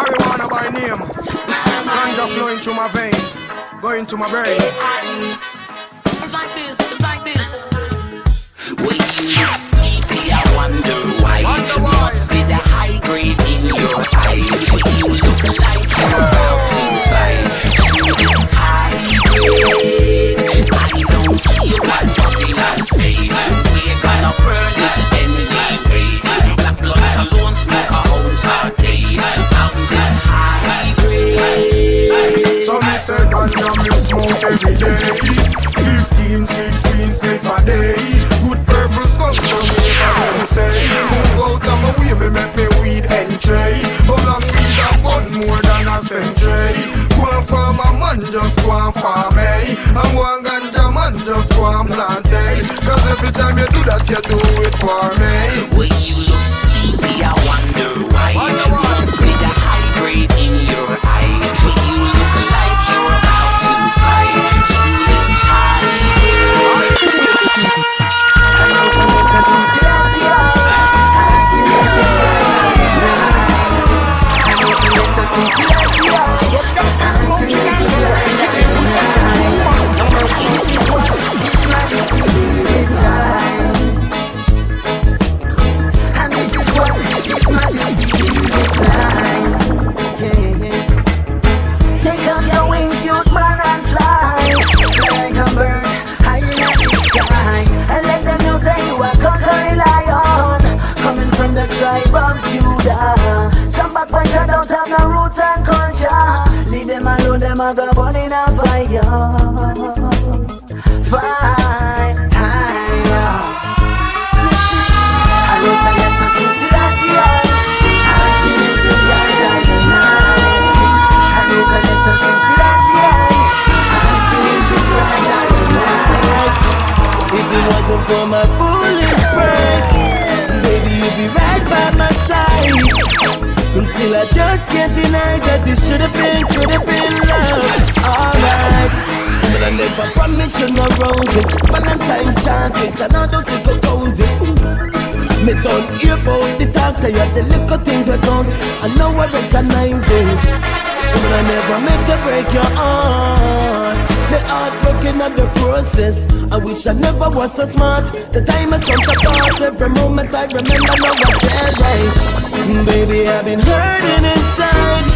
Marijuana by name. Ganja flowing through my vein, going to my brain. It's like this, it's like this. When you sleepy, I wonder why. It must be the high grade in your eyes. You look like you're about to fight. High grade. I don't care what popular say. We're gonna burn it anyway. Black blood alone smoke a ounce a day. I'm this high grade. So me say ganja me smoke every day. 15, 16 spliff a day. Good purple skunk from me, as you say. Move out of my way, me make me weed entry. But long weed a bun more than a century. Go and farm a man, just go and farm me. And one ganja man, just go and plant it. Cause every time you do that, you do it for me. When you look sleepy, I wonder why. It must be the high grade in your eye. When you look like you're about to cry. This high just got some smoking and this is what His Majesty decline. Take up your wings, youth man, and fly like a bird high in the sky, and let them know say you are conquering lion, coming from the tribe of Judah. Some backbiter don't have no roots and culture. Leave them alone, them a go burn in a fire. Fire. I wrote a letter to Selassie. I seen it to guide the night. I wrote a letter to Selassie. I seen it to guide the night. If it wasn't for my foolish pride, baby, you'd be right by my side. And still I just can't deny that this should have been love. Alright. But I never promised you no roses. Valentine's chocolates and I don't think I'll cozy. Me don't hear about the talk, say you have the little things you don't. I know I recognize it. But I never meant to break your heart. The heartbroken of the process. I wish I never was so smart. The time has come to pass. Every moment I remember now I said right. Baby, I've been hurting inside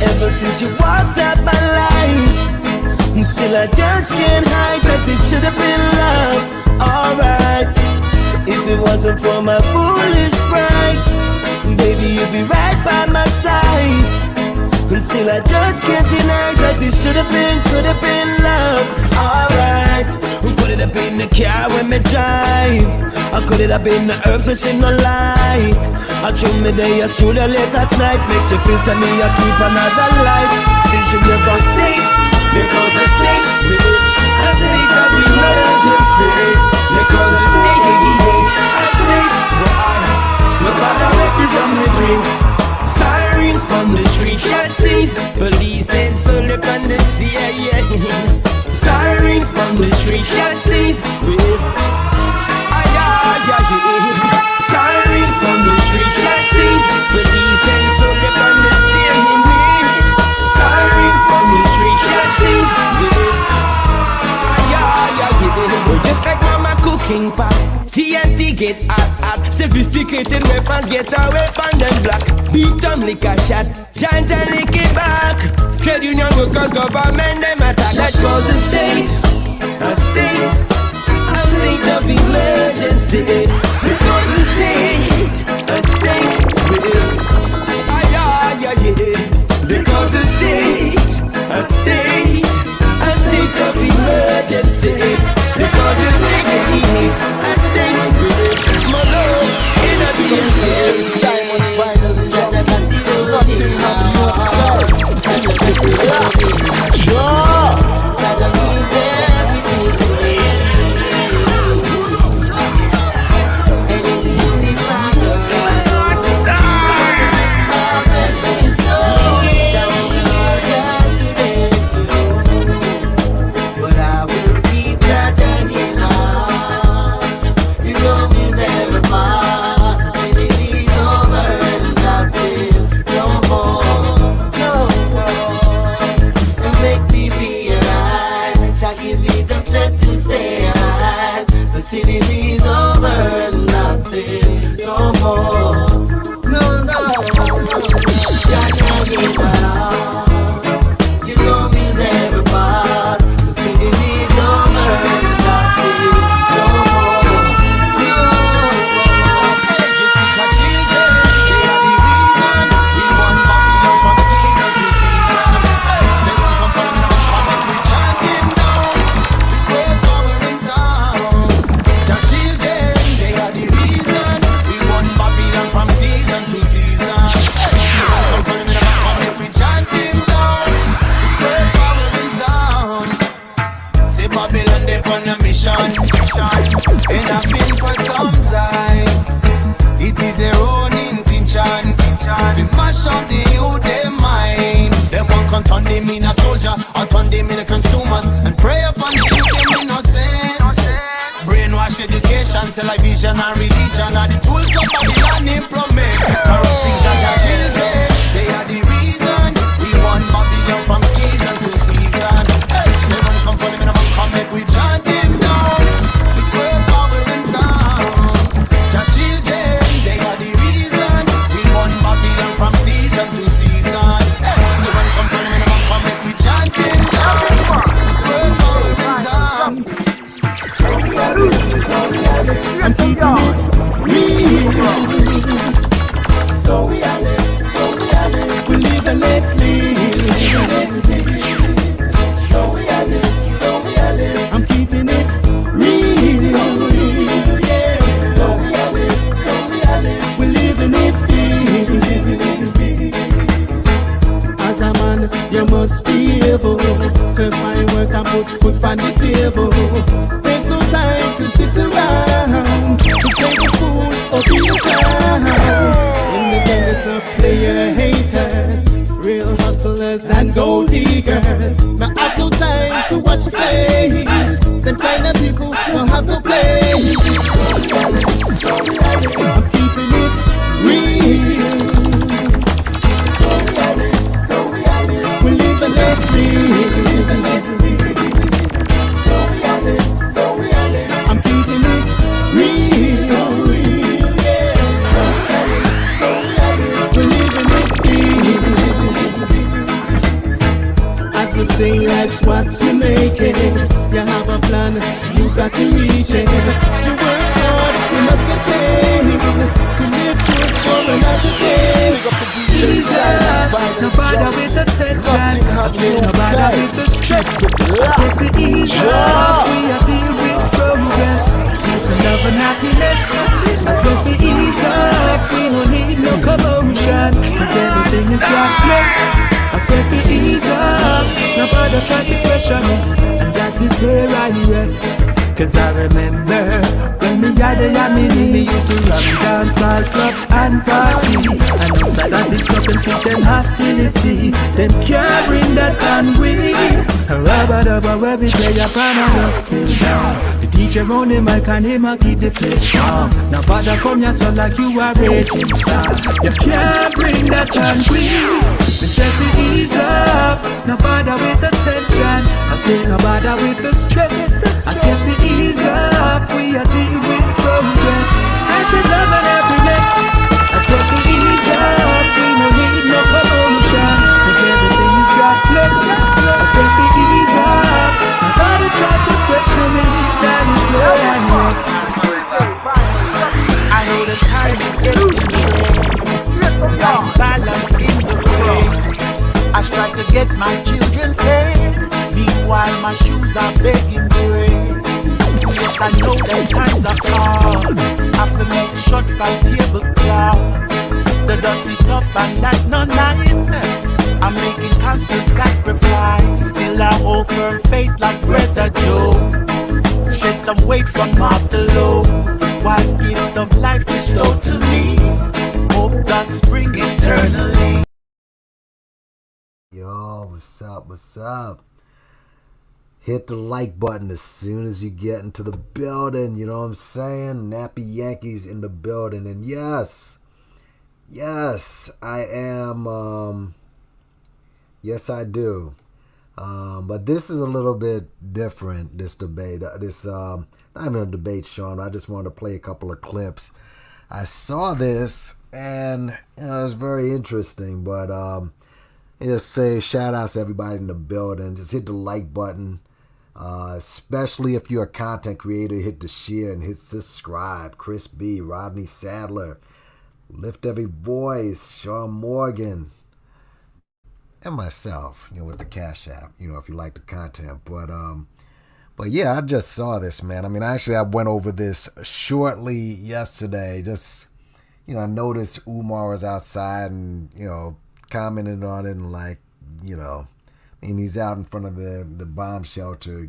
ever since you walked out my life. Still I just can't hide that this should have been love. Alright. If it wasn't for my foolish pride, baby, you'd be right by my side. And still I just can't deny that this should have been, could have been love. Alright. Could it have been the car when me drive? Or could it have been the herb to sing no lie? I drew me there, you should have late at night. Makes you feel sunny, you keep another life. Since you never stay, because I stay with it. I think of emergency. Because I stay, I stay. No matter what is on the street. Sirens from the street, shot seas. Police and so look on the sea, yeah. Sirens from the street, shot seas. Sirens from the street, shot seas. Police and so look on the sea, sirens from the street, shot seas. Just like mama cooking pot, TNT get hot. Sophisticated weapons get away from them black. Beat them like a shot, giant and lick it back. Trade union workers, government, them attack. That goes the state, a state of emergency. Because the state, a state, because the state, a state of emergency. Because the state, a state, my love, in a DMC. Diamond finally, nothing Infinity is over and nothing no more. No, no, can't give up. You know we'll never part. Infinity is over and nothing no more. No, hey, you teach our children, they are the reason we want Babylon from season to season. Say one come from now, come make we chant him down. Great power and sound. Our children, they are the reason we want Babylon from season to season. Say one come from now, come make we chant him down. Great power and sound. Say Babylon, they on a mission, and I've been for some time. It is their own intention to mash up the youth, their mind. They won't come turn them in a soldier or turn them in a consumer and pray upon the youth, them innocence. Brainwash education, television and religion are the tools of Babylon implement. Corrupting our children, they are the reason we want Babylon from season to season. Hey, they want to come for them in a come make we chant him down. The great power and sound. Our children, they are the reason we want Babylon from season to season. Hey, they want to come for them in a come make we chant him down. The great power and sound. I'm keeping it real. So we are live, we live and let's live. So we are live, I'm keeping it real. So real, yeah. So we are live, we live and it's big. As a man, you must be able to find work and put food on the table. There's no time to sit around to play the fool or be around. Independence of player haters, real hustlers and gold diggers. Now I've no time to watch the plays. Them kind of people don't have no place. I'm keeping it real. We live and let's live. I'm keeping it real. So real, yeah. We live and let's be. As we say, life's what you make it. You have a plan, you got to reach it. You work hard, you must get paid to live good for another day. Ease up, no bother with the tension. I say no bother with the stress. I say to ease up, we are deal with progress. Peace and love and happiness. I say to ease up, we don't need no commotion. Cause everything is godless. I said to ease up, no bother try to pressure me. And that is where I rest. Cause I remember when me had a yammy, me used to run dance all club and party. And outside of this club and teach them hostility. Them can't bring that on we. Rabba where we play a pan and us still down. The DJ on the mic and him a keep the place strong. Now bother come your son like you are raging star. You can't bring that on we. Me say to ease up, no bother with the tension. I say no bother with the stress. I say to ease up, we are dealing with progress. I say love and happiness. I say to ease up, we no need no commotion. Cause everything is godless. I say to ease up, no bother try to question me. That is where I rest. I know the time is getting late. Like balance in the I strive to get my children fed. Meanwhile my shoes are begging bread. Yes, I know that times are hard. Have to make short by tablecloth. The dirty tough and that no nice. I'm making constant sacrifice. Still I hold firm faith like Brother Joe. Shed some weight from off the low. What gift of life bestowed to me? Hope God spring eternally. Yo, what's up? Hit the like button as soon as you get into the building, you know what I'm saying? NappyYankee's in the building, and yes, I am, yes I do. But this is a little bit different, this debate. Not even a debate, Sean. I just wanted to play a couple of clips. I saw this, and it was very interesting. But just say shout outs to everybody in the building. Just hit the like button. Especially if you're a content creator, hit the share and hit subscribe. Chris B, Rodney Sadler, Lift Every Voice, Sean Morgan, and myself, with the Cash App, if you like the content. But yeah, I just saw this, man. I mean, actually, I went over this shortly yesterday. Just, I noticed Umar was outside and, commented on it and he's out in front of the bomb shelter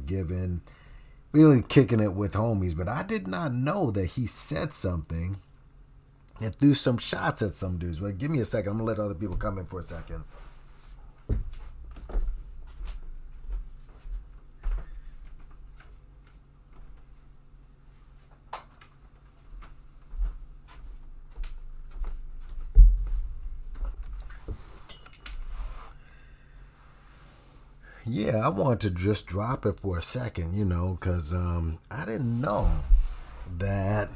really kicking it with homies. But I did not know that he said something and threw some shots at some dudes. But give me a second. I'm going to let other people come in for a second. Yeah, I wanted to just drop it for a second, because I didn't know that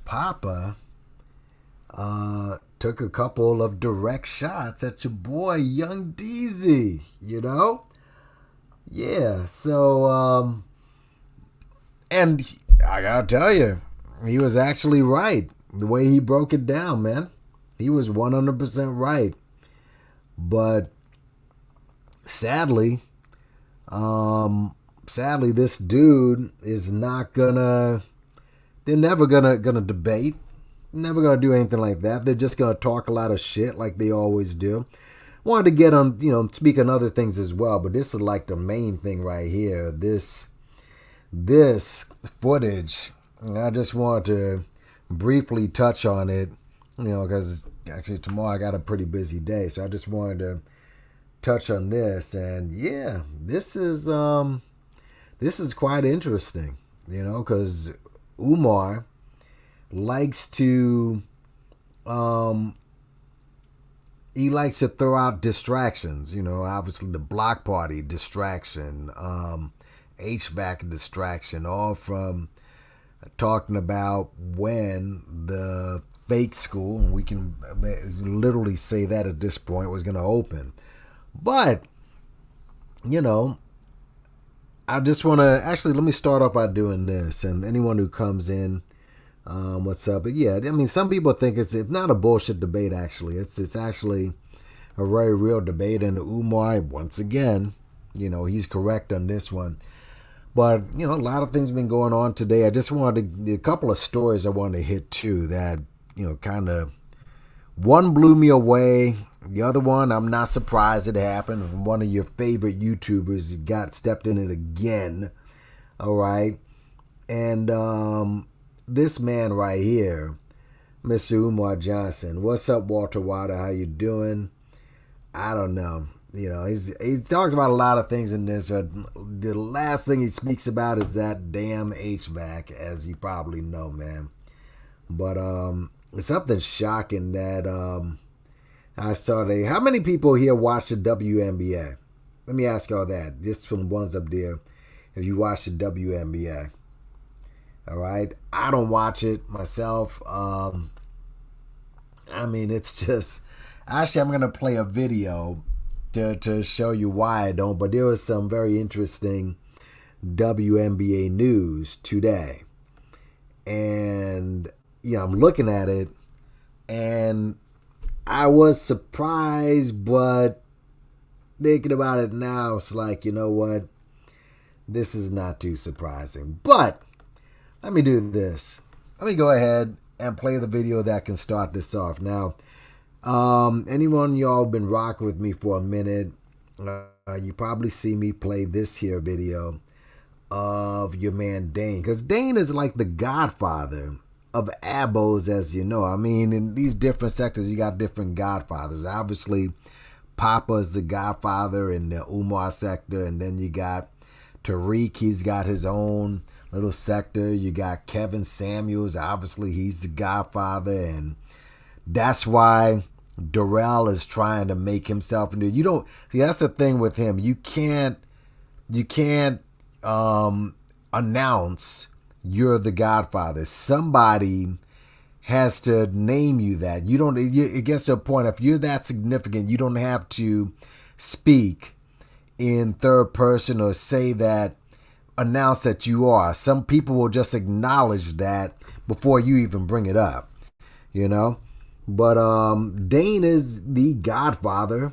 Papa took a couple of direct shots at your boy, Young Deezy, Yeah, so, and I gotta tell you, he was actually right. The way he broke it down, man. He was 100% right. But sadly, this dude is not gonna. They're never gonna debate. Never gonna do anything like that. They're just gonna talk a lot of shit like they always do. Wanted to get on, speak on other things as well, but this is like the main thing right here. This footage. I just wanted to briefly touch on it, because actually tomorrow I got a pretty busy day, so I just wanted to touch on this. And yeah, this is quite interesting, because Umar likes to throw out distractions, obviously the block party distraction, HVAC distraction, all from talking about when the fake school, and we can literally say that at this point, was going to open. But, I just want to, actually, let me start off by doing this. And anyone who comes in, what's up? But yeah, I mean, some people think it's not a bullshit debate, actually. It's actually a very real debate. And Umar, once again, he's correct on this one. But, a lot of things have been going on today. I just wanted a couple of stories I wanted to hit, too, that, kind of, one blew me away. The other one, I'm not surprised it happened. One of your favorite YouTubers stepped in it again. All right. And this man right here, Mr. Umar Johnson. What's up, Walter Water? How you doing? I don't know. He talks about a lot of things in this. The last thing he speaks about is that damn HVAC, as you probably know, man. But it's something shocking that I saw today. How many people here watch the WNBA? Let me ask y'all that, just from the ones up there. If you watch the WNBA, all right. I don't watch it myself. I mean, it's just. Actually, I'm gonna play a video to show you why I don't. But there was some very interesting WNBA news today, and I'm looking at it, and I was surprised, but thinking about it now, it's like, you know what? This is not too surprising. But let me do this. Let me go ahead and play the video that can start this off. Now, anyone y'all been rocking with me for a minute, you probably see me play this here video of your man Dane. Because Dane is like the godfather of abos, as you know. I mean, in these different sectors, you got different godfathers. Obviously, Papa's the godfather in the Umar sector, and then you got Tariq, he's got his own little sector. You got Kevin Samuels, obviously he's the godfather, and that's why Darrell is trying to make himself into. You don't see, that's the thing with him. You can't announce you're the Godfather. Somebody has to name you that. You don't. It gets to a point, if you're that significant, you don't have to speak in third person or say that, announce that you are. Some people will just acknowledge that before you even bring it up, you know. But Dane is the godfather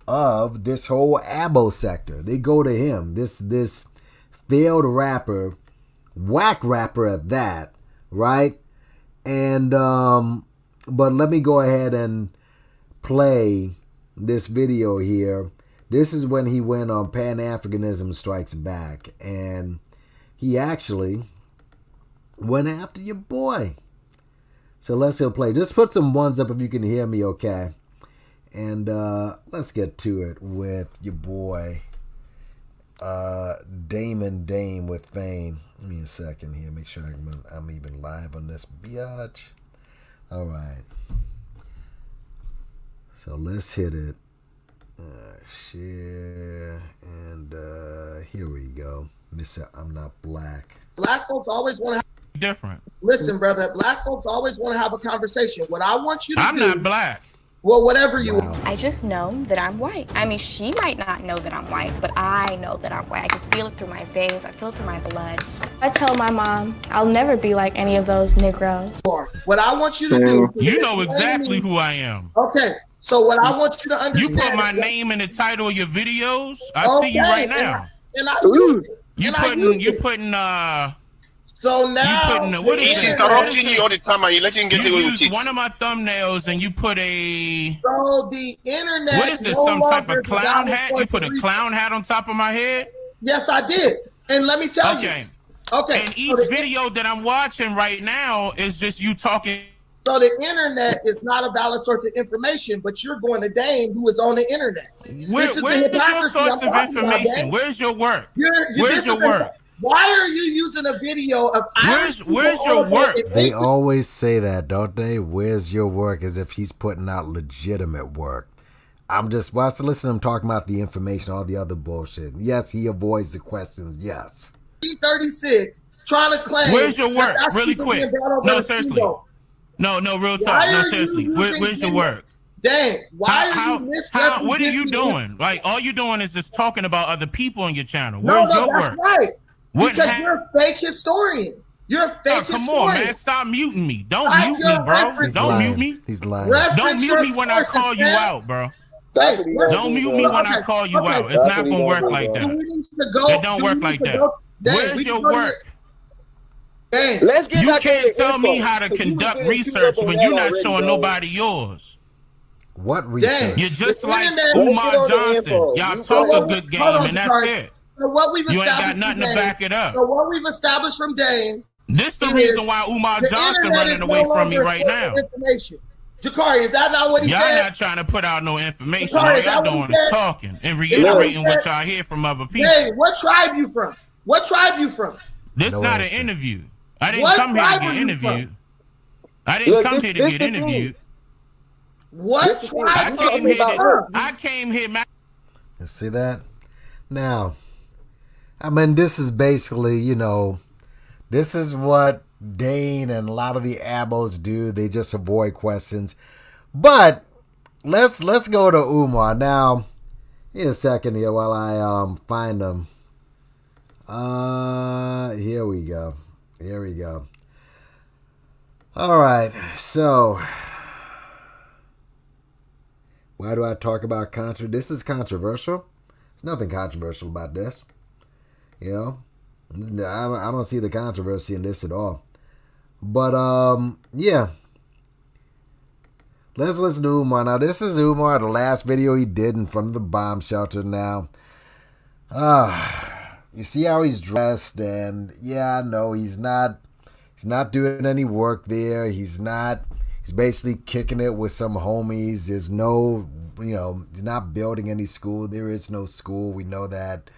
of this whole abo sector. They go to him. This failed rapper, whack rapper at that, right? And but let me go ahead and play this video here. This is when he went on Pan-Africanism Strikes Back, and he actually went after your boy. So let's go play. Just put some ones up if you can hear me okay. And let's get to it with your boy, Dame with Fame. Give me a second here. Make sure I'm even live on this biatch. All right. So let's hit it. Share. And here we go. Mr. I'm Not Black. Black folks always want to have different. Listen, brother, black folks always want to have a conversation. What I want you to do... I'm not black. Well, whatever you... Wow. I just know that I'm white. I mean, she might not know that I'm white, but I know that I'm white. I can feel it through my veins. I feel it through my blood. I tell my mom I'll never be like any of those Negroes. What I want you to do... You know exactly who I am. Okay, so what I want you to understand... You put my name in the title of your videos. I see you right now. And I use it. You putting So now he's interrupting you all the time and you let him get away with it. One of my thumbnails and you put a... So the internet... What is this, some type of clown hat? You put a clown hat on top of my head? Yes, I did. And let me tell you. Okay. And each video that I'm watching right now is just you talking. So the internet is not a valid source of information, but you're going to Dane, who is on the internet. Where's your source of information? Where's your work? Where's your work? Why are you using a video of Where's your work? They always say that, don't they? Where's your work? As if he's putting out legitimate work. I'm just watching, listen to him talking about the information, all the other bullshit. Yes, he avoids the questions. Yes. 36 trying to claim. Where's your work? Really quick. No, seriously. No, real talk. No, seriously. Where's your work? Dang, why are you misrepresenting? What are you doing? Like, all you're doing is just talking about other people on your channel. Where's your that's work? Right. Because you're a fake historian. You're a fake historian. Come on, man. Stop muting me. Don't mute me, bro. Don't mute me. He's lying. Don't mute me when I call you out, bro. Don't mute me when I call you out. It's not going to work like that. It don't work like that. Where's your work? Let's get you can't tell me how to conduct research when you're not showing nobody yours. What research? You're just like Umar Johnson. Y'all talk a good game, and that's it. So what we've you ain't got nothing to back it up. So what we've established from Dane. This the reason why Umar Johnson running away from me right now. Jakari, is that not what he said? Y'all not trying to put out no information. All y'all doing is talking and reiterating what y'all hear from other people. Hey, what tribe you from? What tribe you from? This not an interview. I didn't come here to get interviewed. I didn't come here to get interviewed. What tribe? I came here. You see that? Now, I mean, this is basically, you know, this is what Dane and a lot of the abos do. They just avoid questions. But let's go to Umar now. In a second here while I find them. Here we go. Here we go. All right. So, why do I talk about this is controversial. There's nothing controversial about this. You know, I don't see the controversy in this at all. But yeah, let's listen to Umar. Now, this is Umar, the last video he did in front of the bomb shelter. Now, you see how he's dressed, and yeah, I know he's not doing any work there. He's basically kicking it with some homies. There's no, you know, he's not building any school. There is no school. We know that.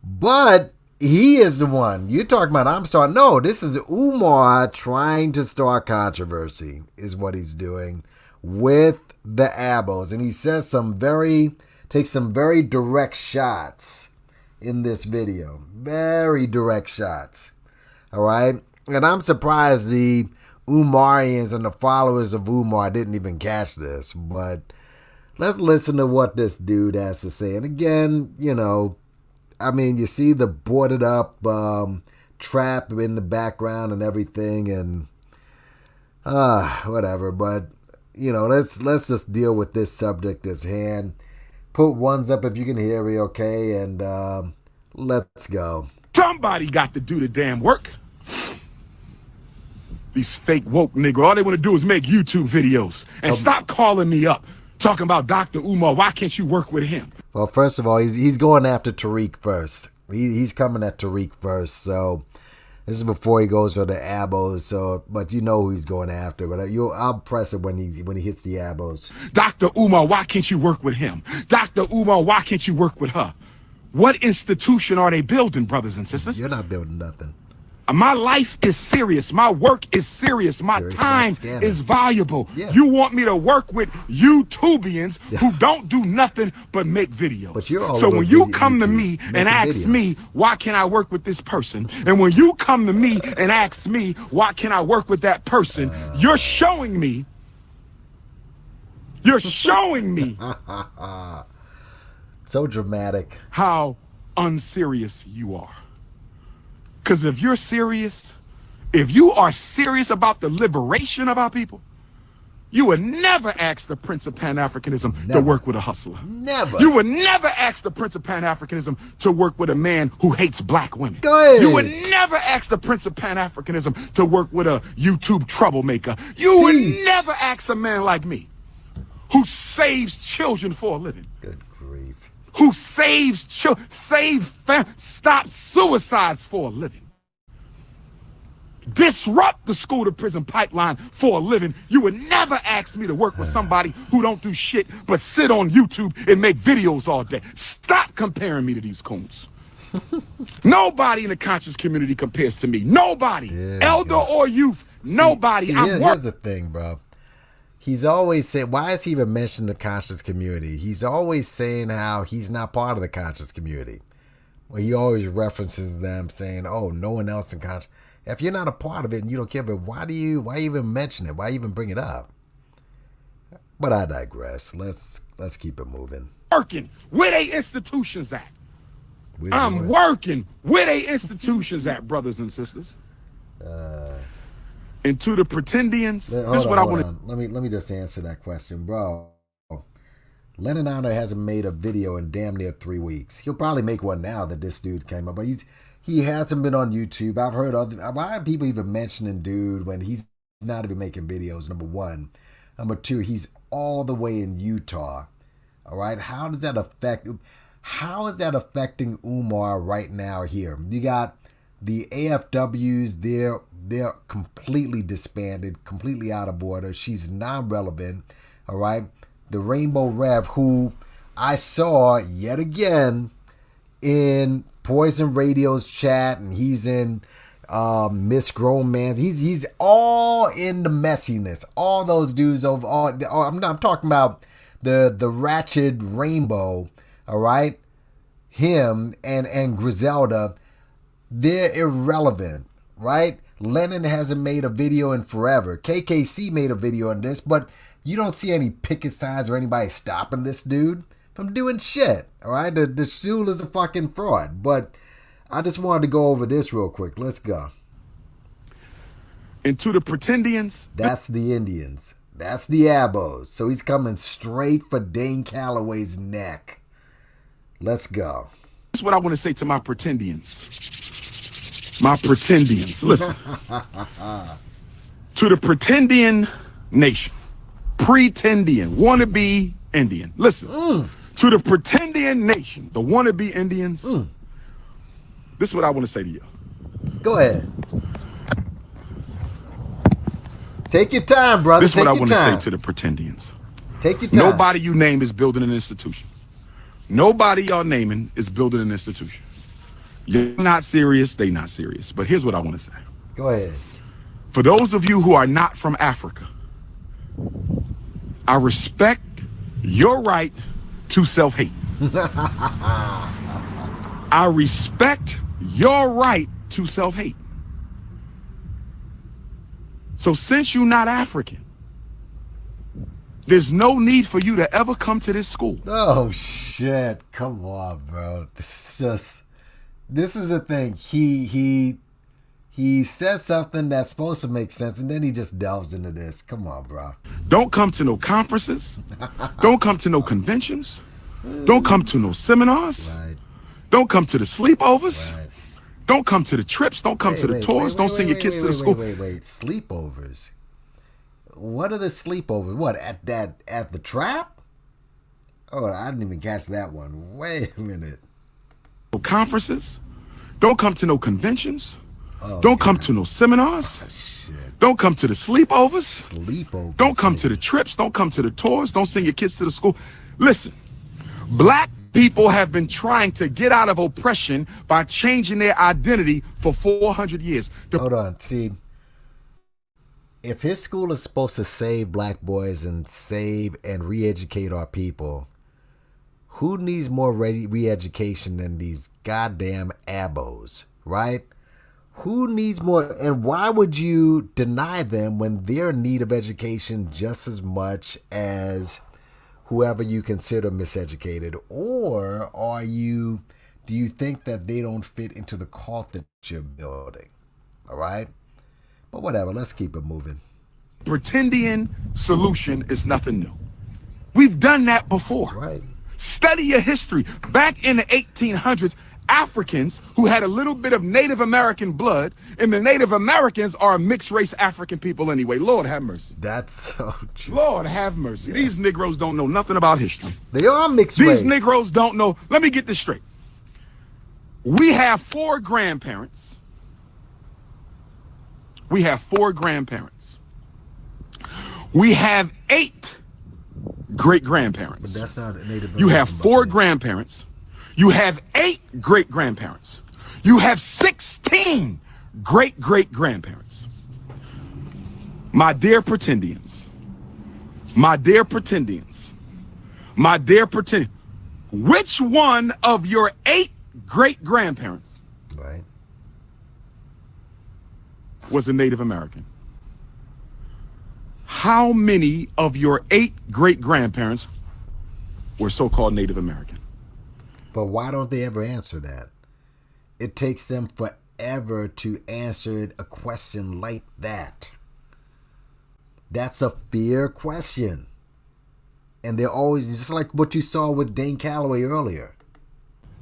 But he is the one. You're talking about I'm starting. No, this is Umar trying to start controversy is what he's doing with the abos, and he says takes some very direct shots in this video. Very direct shots. All right? And I'm surprised the Umarians and the followers of Umar didn't even catch this, but let's listen to what this dude has to say. And again, you know, I mean, you see the boarded up trap in the background and everything, and whatever. But you know, let's just deal with this subject at hand. Put ones up if you can hear me, okay? And let's go. Somebody got to do the damn work. These fake woke niggas, all they want to do is make YouTube videos and stop calling me up talking about Dr. Umar. Why can't you work with him? Well, first of all, he's going after Tariq first. He's coming at Tariq first. So this is before he goes for the abos. So, but you know who he's going after. But I'll press it when he hits the abos. Dr. Umar, why can't you work with him? Dr. Umar, why can't you work with her? What institution are they building, brothers and sisters? You're not building nothing. My life is serious. My work is serious. My time is valuable. Yeah. You want me to work with YouTubians who don't do nothing but make videos. But you're all so when you come to me and ask me, why can I work with this person? And when you come to me and ask me, why can I work with that person? You're showing me. You're showing me. So dramatic. How unserious you are. Because if you're serious, if you are serious about the liberation of our people, you would never ask the Prince of Pan-Africanism to work with a hustler. Never. You would never ask the Prince of Pan-Africanism to work with a man who hates black women. Go ahead. You would never ask the Prince of Pan-Africanism to work with a YouTube troublemaker. You would never ask a man like me who saves children for a living. Good grief. Who saves children, stop suicides for a living. Disrupt the school to prison pipeline for a living. You would never ask me to work with somebody who don't do shit but sit on YouTube and make videos all day. Stop comparing me to these coons. Nobody in the conscious community compares to me. Nobody, elder or youth, nobody. Here's the thing, bro. He's always saying, why is he even mentioning the conscious community? He's always saying how he's not part of the conscious community. Well, he always references them saying, oh, no one else in conscious. If you're not a part of it and you don't care, but why even mention it? Why even bring it up? But I digress. Let's keep it moving. Working. Where they institutions at? I'm working. Where they institutions at, brothers and sisters? And to the pretendians, this is what I want to. Let me just answer that question, bro. Lennon Honor hasn't made a video in damn near 3 weeks. He'll probably make one now that this dude came up, but he hasn't been on YouTube. I've heard why are people even mentioning dude when he's not even making videos? Number one. Number two, he's all the way in Utah. All right, how is that affecting Umar right now here? You got the AFWs, they're completely disbanded, completely out of order. She's non-relevant. All right. The Rainbow Rev, who I saw yet again in Poison Radio's chat, and he's in Miss Grown Man. He's all in the messiness. All those dudes over. I'm talking about the Ratchet Rainbow. All right, him and Griselda. They're irrelevant, right? Lennon hasn't made a video in forever. KKC made a video on this, but you don't see any picket signs or anybody stopping this dude from doing shit. All right, the Shul is a fucking fraud. But I just wanted to go over this real quick. Let's go. And to the pretendians, that's the Indians. That's the abos. So he's coming straight for Dane Calloway's neck. Let's go. That's what I want to say to my pretendians. My pretendians. Listen. To the pretendian nation. Pretendian. Wannabe Indian. Listen. To the pretendian nation. The wannabe Indians. This is what I want to say to you. Go ahead. Take your time, brother. This is what I want to say to the pretendians. Take your time. Nobody you name is building an institution. Nobody y'all naming is building an institution. You're not serious, they not serious. But here's what I want to say. Go ahead. For those of you who are not from Africa, I respect your right to self-hate. I respect your right to self-hate. So since you're not African, there's no need for you to ever come to this school. Oh shit! Come on, bro. This is a thing. He says something that's supposed to make sense, and then he just delves into this. Come on, bro. Don't come to no conferences. Don't come to no conventions. Don't come to no seminars. Right. Don't come to the sleepovers. Right. Don't come to the trips. Don't come to the tours. Don't send your kids to the school. Wait. Sleepovers? What are the sleepovers? What, at the trap? Oh, I didn't even catch that one. Wait a minute. No conferences. Don't come to no conventions. Don't come to no seminars. Oh, shit. Don't come to the sleepovers. Sleepovers. Don't come to the trips. Don't come to the tours. Don't send your kids to the school. Listen, black people have been trying to get out of oppression by changing their identity for 400 years. Hold on. See, if his school is supposed to save black boys and save and re-educate our people, who needs more re-education than these goddamn abos, right? Who needs more? And why would you deny them when they're in need of education just as much as whoever you consider miseducated? Or do you think that they don't fit into the cult that you're building? All right? But whatever, let's keep it moving. Pretendian solution is nothing new. We've done that before. That's right. Study your history. Back in the 1800s, Africans who had a little bit of Native American blood, and the Native Americans are mixed race African people anyway. Lord have mercy. That's so true. Lord have mercy. Yeah. These Negroes don't know nothing about history. They are mixed race. These Negroes don't know. Let me get this straight. We have 4 grandparents. We have 4 grandparents. We have 8 great-grandparents. But that's not a Native American. You have 4 grandparents. You have 8 great-grandparents. You have 16 great-great-grandparents. My dear pretendians, which one of your 8 great-grandparents was a Native American? How many of your 8 great-grandparents were so-called Native American? But why don't they ever answer that? It takes them forever to answer a question like that. That's a fair question. And they're always, just like what you saw with Dane Calloway earlier.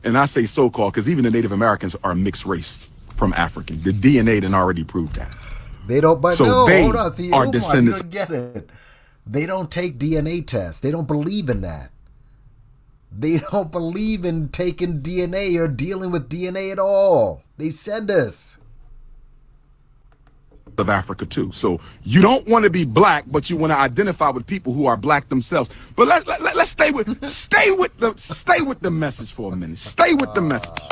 And I say so-called because even the Native Americans are mixed race from African. The DNA done already proved that. They don't, but so no, they hold on. See, are Umar, descendants. You don't get it. They don't take DNA tests. They don't believe in that. They don't believe in taking DNA or dealing with DNA at all. They said this. Of Africa too. So you don't want to be black, but you want to identify with people who are black themselves. But let's stay with the message for a minute. Stay with the message.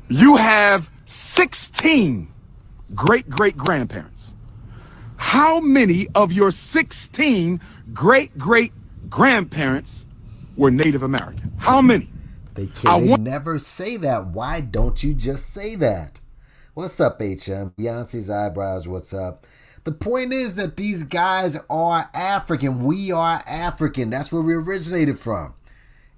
You have 16 great-great-grandparents. How many of your 16 great-great-grandparents were Native American? How many? They never say that. Why don't you just say that? What's up, HM? Beyonce's eyebrows, what's up? The point is that these guys are African. We are African. That's where we originated from.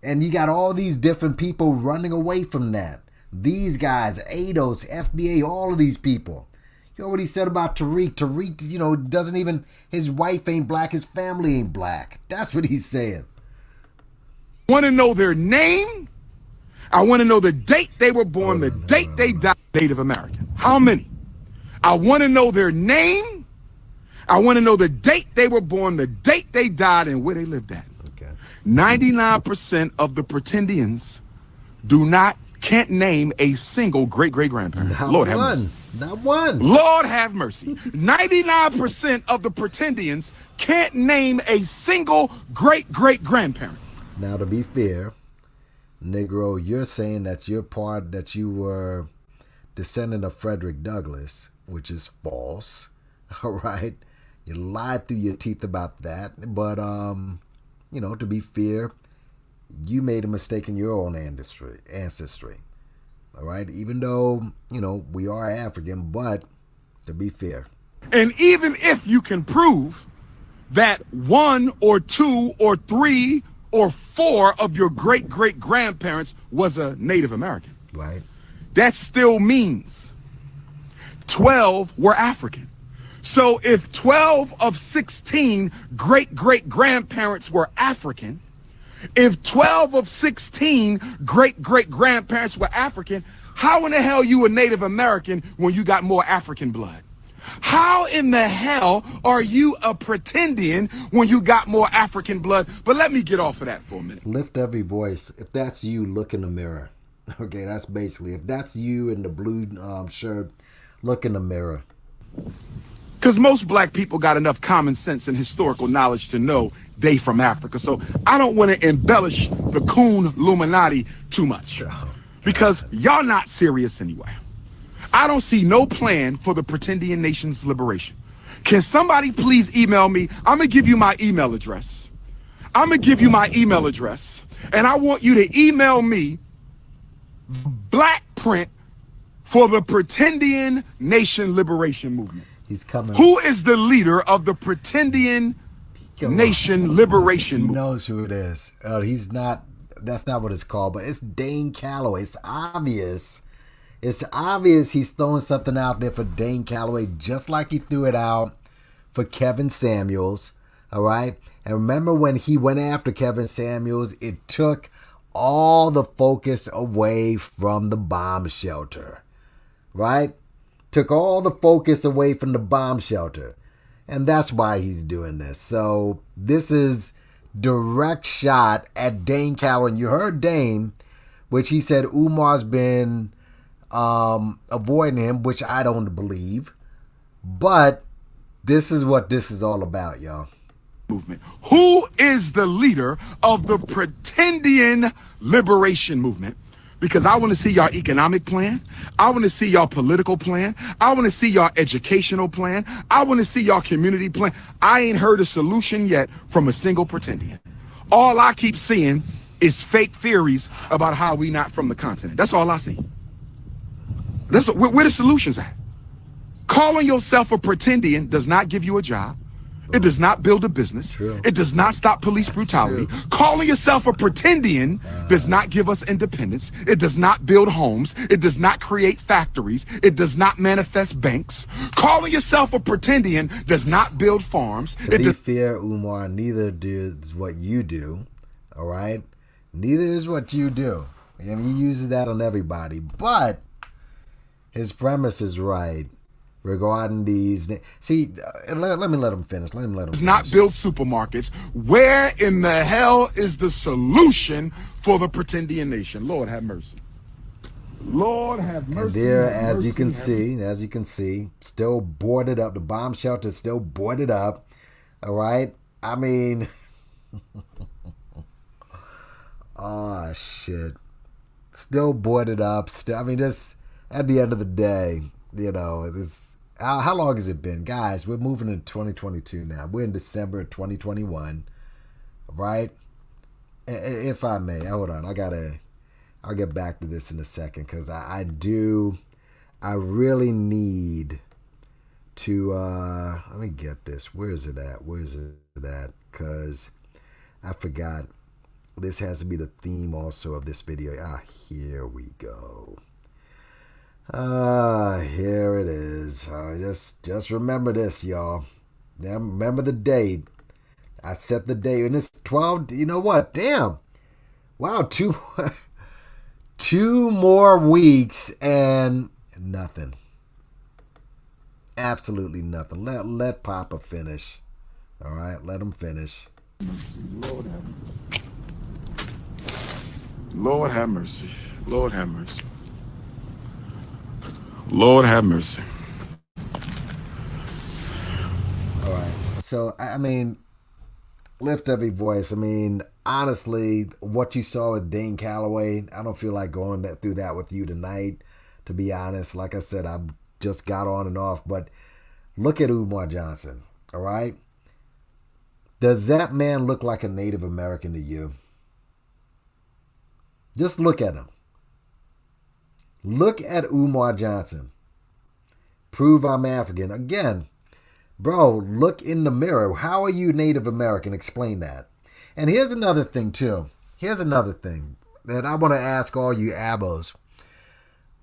And you got all these different people running away from that. These guys, ADOS, FBA, all of these people. You know what he said about Tariq? Tariq, doesn't even, his wife ain't black, his family ain't black. That's what he's saying. Want to know their name? I want to know the date they were born, the date they died. Native American. How many? I want to know their name. I want to know the date they were born, the date they died, and where they lived at. Okay. 99% of the pretendians can't name a single great-great-grandparent. Lord have mercy. Not one. Lord have mercy. 99% of the pretendians can't name a single great-great-grandparent. Now, to be fair, Negro, you're saying that you were descendant of Frederick Douglass, which is false. All right. You lied through your teeth about that. But, to be fair, you made a mistake in your own ancestry. All right? Even though, we are African, but to be fair. And even if you can prove that 1 or 2 or 3 or 4 of your great-great-grandparents was a Native American, right? That still means 12 were African. So if 12 of 16 great-great-grandparents were African, if 12 of 16 great-great-grandparents were African, how in the hell you a Native American when you got more African blood? How in the hell are you a pretendian when you got more African blood? But let me get off of that for a minute. Lift every voice. If that's you, look in the mirror. Okay, that's basically, if that's you in the blue shirt, look in the mirror. Because most black people got enough common sense and historical knowledge to know they from Africa. So I don't want to embellish the coon Illuminati too much. Because y'all not serious anyway. I don't see no plan for the pretendian nation's liberation. Can somebody please email me? I'm going to give you my email address. I'm going to give you my email address. And I want you to email me the black print for the pretendian nation liberation movement. He's coming. Who is the leader of the pretendian nation liberation movement? He knows who it is. He's not, that's not what it's called, but it's Dane Calloway. It's obvious. It's obvious he's throwing something out there for Dane Calloway, just like he threw it out for Kevin Samuels. All right. And remember when he went after Kevin Samuels, it took all the focus away from the bomb shelter. Right? Took all the focus away from the bomb shelter. And that's why he's doing this. So this is direct shot at Dane Calloway. And you heard Dane, which he said Umar's been avoiding him, which I don't believe. But this is what this is all about, y'all. Movement. Who is the leader of the pretendian liberation movement? Because I want to see your economic plan. I want to see your political plan. I want to see your educational plan. I want to see your community plan. I ain't heard a solution yet from a single pretendian. All I keep seeing is fake theories about how we not from the continent. That's all I see. That's where the solutions at. Calling yourself a pretendian does not give you a job. It does not build a business. True. It does not stop police brutality. Calling yourself a pretendian does not give us independence. It does not build homes. It does not create factories. It does not manifest banks. Calling yourself a pretendian does not build farms. To be fair, Umar, neither does what you do. All right? Neither is what you do. I mean, he uses that on everybody. But his premise is right. Regarding these, see, let me let him finish. Does not build supermarkets. Where in the hell is the solution for the pretendian nation? Lord have mercy. Lord have mercy. And there, as you can see, still boarded up. The bomb shelter is still boarded up. All right. I mean, oh shit, still boarded up. I mean, just at the end of the day. This. How long has it been? Guys, we're moving into 2022 now. We're in December 2021, right? If I may, hold on. I'll get back to this in a second because I really need to, let me get this. Where is it at? Because I forgot. This has to be the theme also of this video. Here we go. Here it is. Just remember this, y'all. Remember the date. I set the date, and it's 12. You know what? Damn. Wow, two more weeks and nothing. Absolutely nothing. Let Papa finish. All right, let him finish. Lord have mercy. Lord have mercy. Lord have mercy. All right. So, I mean, lift every voice. I mean, honestly, what you saw with Dane Calloway, I don't feel like going through that with you tonight, to be honest. Like I said, I just got on and off. But look at Umar Johnson. All right? Does that man look like a Native American to you? Just look at him. Look at Umar Johnson. Prove I'm African. Again, bro, look in the mirror. How are you Native American? Explain that. And here's another thing, too. Here's another thing that I want to ask all you abos.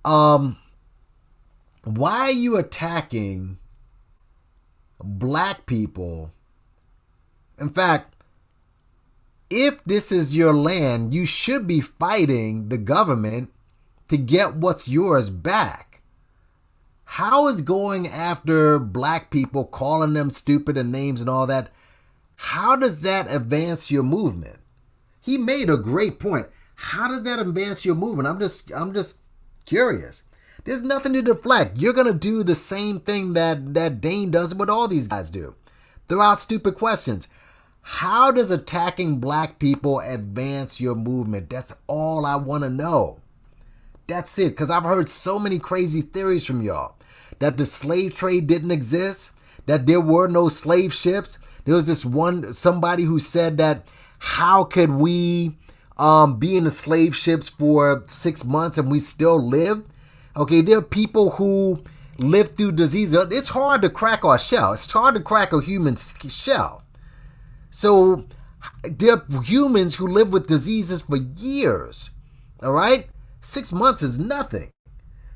Why are you attacking black people? In fact, if this is your land, you should be fighting the government to get what's yours back. How is going after black people, calling them stupid and names and all that, how does that advance your movement? He made a great point. How does that advance your movement? I'm just curious. There's nothing to deflect. You're going to do the same thing that Dane does and what all these guys do. Throw out stupid questions. How does attacking black people advance your movement? That's all I want to know. That's it. Because I've heard so many crazy theories from y'all. That the slave trade didn't exist. That there were no slave ships. There was somebody who said that how could we be in the slave ships for 6 months and we still live? Okay, there are people who live through diseases. It's hard to crack our shell. It's hard to crack a human shell. So there are humans who live with diseases for years. All right? 6 months is nothing.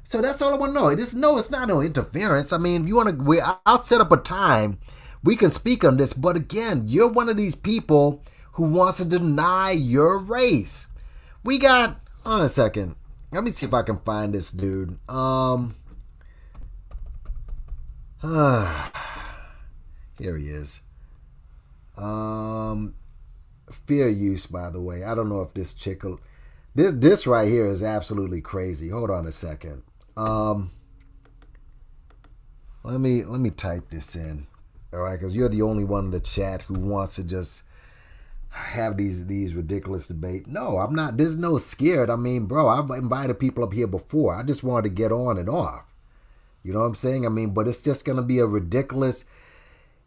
So that's all I want to know. It's not no interference. I mean, if you want to, I'll set up a time. We can speak on this. But again, you're one of these people who wants to deny your race. We got, hold on a second. Let me see if I can find this dude. Here he is. Fear use, by the way. I don't know if this chick will, this right here is absolutely crazy. Hold on a second. Let me type this in. All right, because you're the only one in the chat who wants to just have these ridiculous debate. No, I'm not. There's no scared. I mean, bro, I've invited people up here before. I just wanted to get on and off. You know what I'm saying? I mean, but it's just going to be a ridiculous.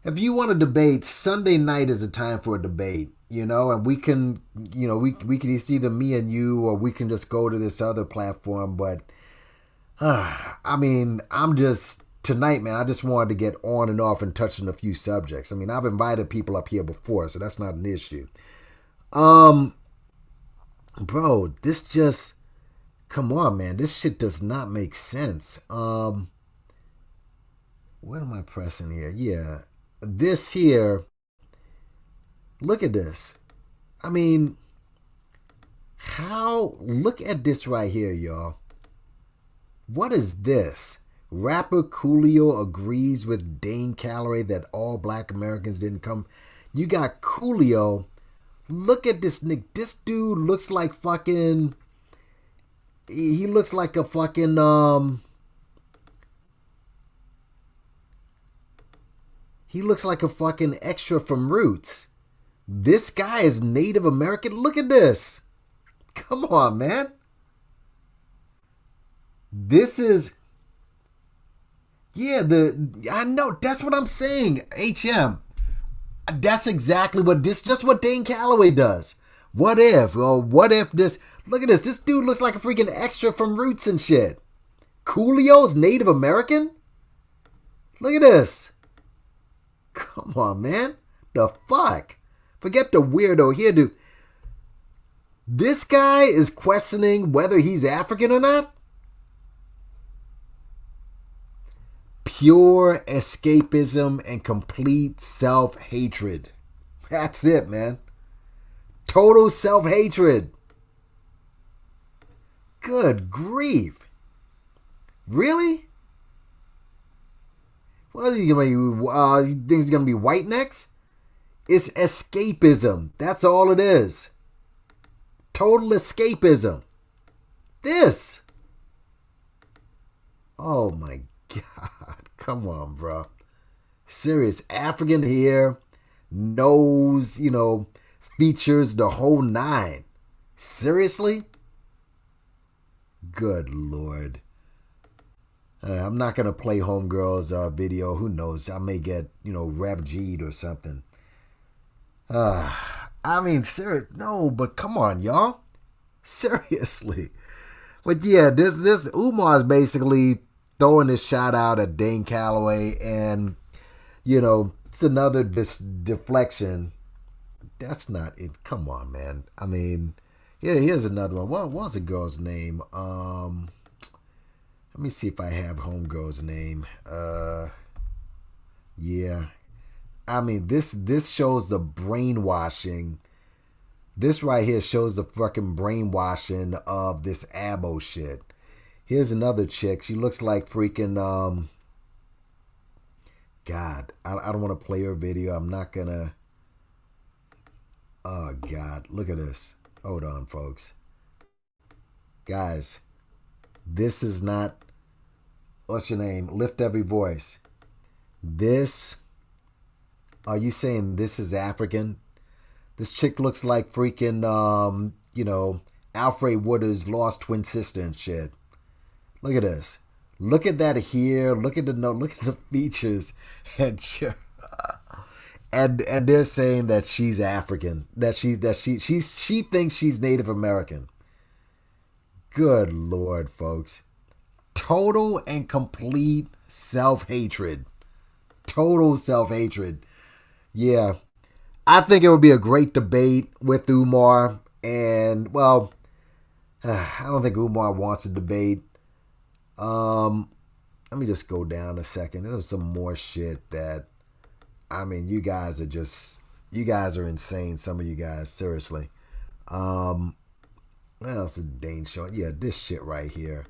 If you want to debate, Sunday night is a time for a debate, you know, and we can, you know, we can either me and you, or we can just go to this other platform. But I mean, I'm just tonight, man, I just wanted to get on and off and touching a few subjects. I mean, I've invited people up here before, so that's not an issue. Bro, this just, come on, man. This shit does not make sense. What am I pressing here? Yeah. This here, look at this. I mean, look at this right here, y'all. What is this? Rapper Coolio agrees with Dane Calloway that all black Americans didn't come. You got Coolio. Look at this nigga. This dude looks like fucking. He looks like a fucking He looks like a fucking extra from Roots. This guy is Native American. Look at this. Come on, man. This is. Yeah, I know. That's what I'm saying. HM. That's exactly what just what Dane Calloway does. What if? Well, what if this? Look at this. This dude looks like a freaking extra from Roots and shit. Coolio's Native American? Look at this. Come on, man. The fuck? Forget the weirdo here, dude. This guy is questioning whether he's African or not? Pure escapism and complete self-hatred. That's it, man. Total self-hatred. Good grief. Really? What is he going to be? He thinks he's going to be white next? It's escapism. That's all it is. Total escapism. This. Oh my God. Come on, bro. Serious. African hair, nose, features, the whole nine. Seriously? Good Lord. I'm not gonna play Homegirl's video. Who knows? I may get, Rev G'd or something. I mean, no, but come on, y'all. Seriously. But yeah, this Umar's basically throwing this shot out at Dane Calloway, and it's another deflection. That's not it. Come on, man. I mean, yeah, here's another one. What was the girl's name? Let me see if I have Homegirl's name. Yeah. I mean, this shows the brainwashing. This right here shows the fucking brainwashing of this abo shit. Here's another chick. She looks like freaking, God, I don't want to play her video. I'm not gonna. Oh, God, look at this. Hold on, folks. Guys, this is not, what's your name? Lift Every Voice. This, are you saying this is African? This chick looks like freaking, Alfred Woodard's lost twin sister and shit. Look at this. Look at that here. Look at the features, and they're saying that she's African. That she thinks she's Native American. Good Lord, folks. Total and complete self-hatred. Total self-hatred. Yeah. I think it would be a great debate with Umar. And, well, I don't think Umar wants to debate. Let me just go down a second. There's some more shit that, I mean, you guys are insane. Some of you guys, seriously. What else is Dane showing? Yeah, this shit right here.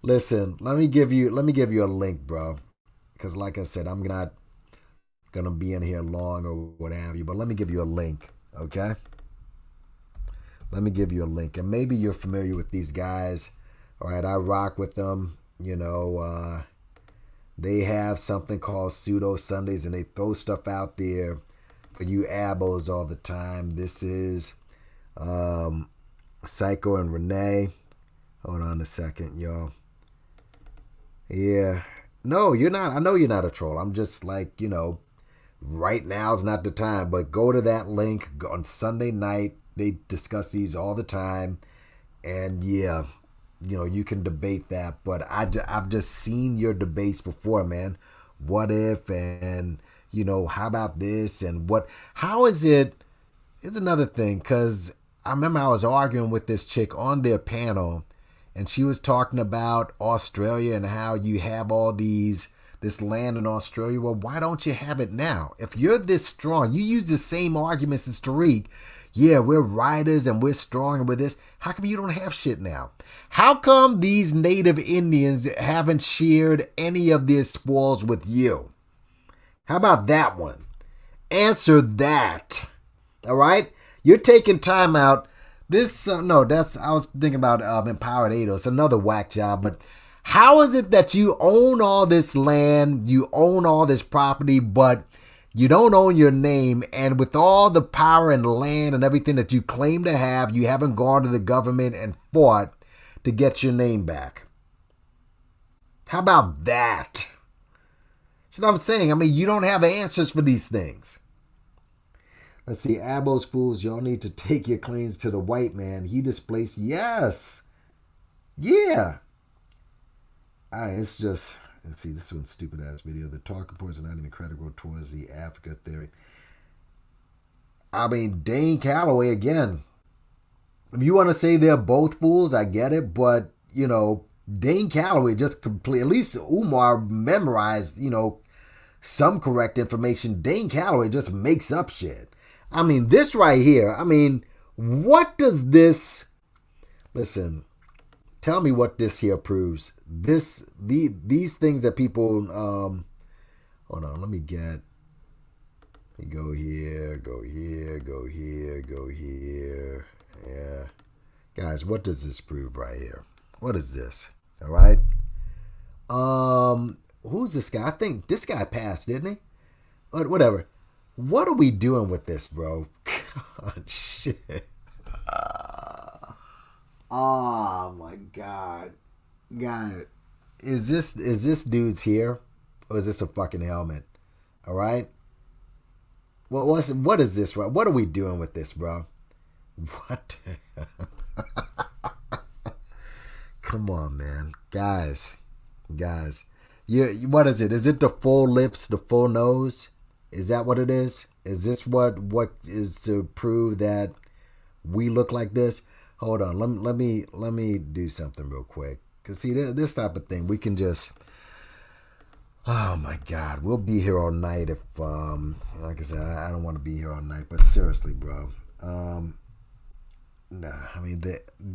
Listen, let me give you a link, bro. Because like I said, I'm not gonna be in here long or what have you. But let me give you a link, okay? Let me give you a link, and maybe you're familiar with these guys. All right, I rock with them. They have something called Pseudo Sundays, and they throw stuff out there for you abos all the time. This is Psycho and Renee. Hold on a second, y'all. Yeah. No, you're not. I know you're not a troll. I'm just like, right now is not the time. But go to that link on Sunday night. They discuss these all the time. And yeah, you can debate that. But I've just seen your debates before, man. What if, and, how about this? And how is it? Here's another thing, because I remember I was arguing with this chick on their panel. And she was talking about Australia and how you have all this land in Australia. Well, why don't you have it now? If you're this strong, you use the same arguments as Tariq. Yeah, we're riders and we're strong and we're this. How come you don't have shit now? How come these native Indians haven't shared any of their spoils with you? How about that one? Answer that. All right? You're taking time out. This, I was thinking about Empowered Ado. It's another whack job, but how is it that you own all this land, you own all this property, but you don't own your name, and with all the power and land and everything that you claim to have, you haven't gone to the government and fought to get your name back? How about that? You know what I'm saying? I mean, you don't have answers for these things. Let's see, Abos fools, y'all need to take your claims to the white man. He displaced, yes. Yeah. It's just, let's see, this one's stupid ass video. The talk reports are not even credible towards the Africa theory. I mean, Dane Calloway, again, if you want to say they're both fools, I get it, but, Dane Calloway just at least Umar memorized, some correct information. Dane Calloway just makes up shit. I mean, this right here, what does this, listen, tell me what this here proves. These things that people, hold on, let me go here. Yeah. Guys, what does this prove right here? What is this? All right. Who's this guy? I think this guy passed, didn't he? Whatever. What are we doing with this, bro? God, shit. Oh my God. God. Is this dude's here? Or is this a fucking helmet? Alright? What is this, bro? What are we doing with this, bro? What? Come on, man. Guys. What is it? Is it the full lips, the full nose? Is that what it is? Is this what is to prove that we look like this? Hold on. Let me do something real quick. Cause see, this type of thing, we can just. Oh my God, we'll be here all night if, like I said, I don't want to be here all night. But seriously, bro, nah. I mean,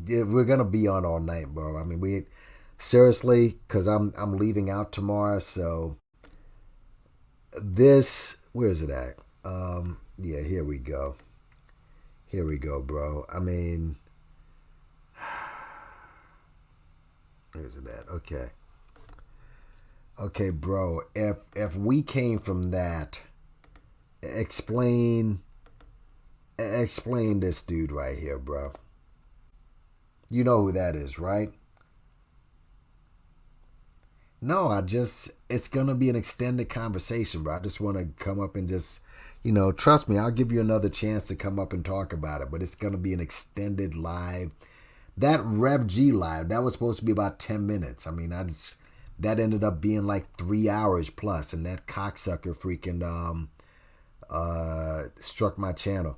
we're gonna be on all night, bro. I mean, seriously, cause I'm leaving out tomorrow. So where is it at? Yeah, here we go. Here we go, bro. I mean, where's it at? Okay, bro. If we came from that, explain this dude right here, bro. You know who that is, right? No, it's gonna be an extended conversation, bro. I just want to come up and just, trust me, I'll give you another chance to come up and talk about it, but it's gonna be an extended live. That Rev G live, that was supposed to be about 10 minutes. I mean, that ended up being like 3 hours plus, and that cocksucker freaking struck my channel.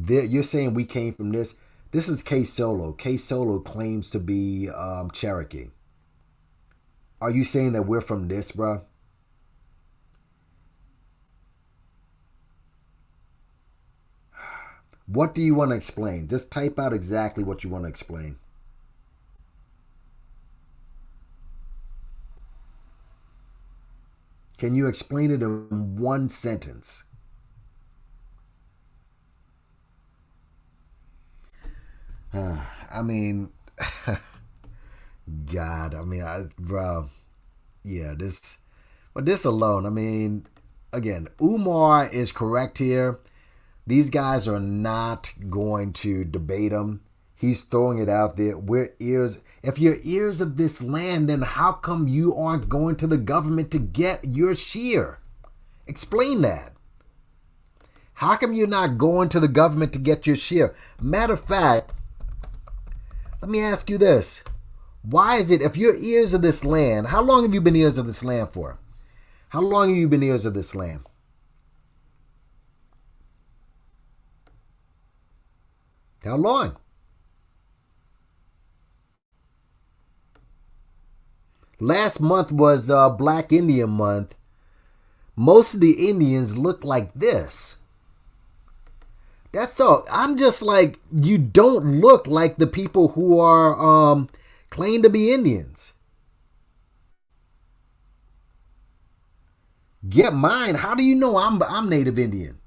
You're saying we came from this? This is K Solo. K Solo claims to be Cherokee. Are you saying that we're from this, bro? What do you want to explain? Just type out exactly what you want to explain. Can you explain it in one sentence? I mean, God, I mean, bro, yeah, this alone, I mean, again, Umar is correct here. These guys are not going to debate him. He's throwing it out there. If you're ears of this land, then how come you aren't going to the government to get your share? Explain that. How come you're not going to the government to get your share? Matter of fact, let me ask you this. Why is it, if you're ears of this land, how long have you been ears of this land for? How long have you been ears of this land? How long? Last month was Black Indian Month. Most of the Indians look like this. That's all. I'm just like, you don't look like the people who are claim to be Indians. Get mine. How do you know I'm Native Indian?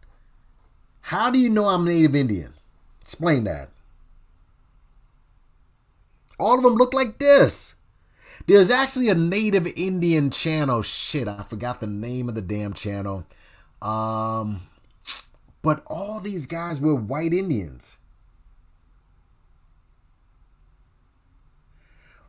How do you know I'm Native Indian? Explain that. All of them look like this. There's actually a Native Indian channel. Shit, I forgot the name of the damn channel. But all these guys were white Indians.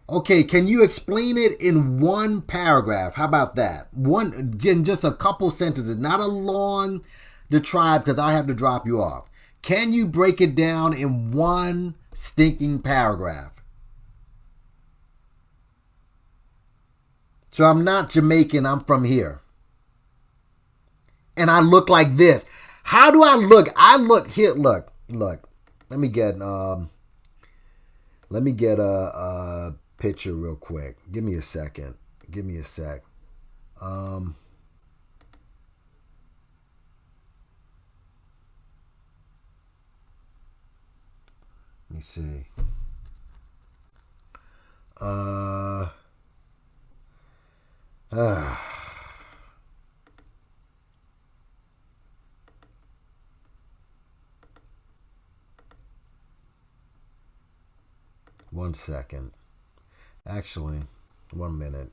Okay, can you explain it in one paragraph? How about that? In just a couple sentences, not along the tribe, because I have to drop you off. Can you break it down in one stinking paragraph? So I'm not Jamaican, I'm from here. And I look like this. How do I look? I look here, look. Let me get a picture real quick. Give me a second. Give me a sec. Let me see. One second. Actually, 1 minute.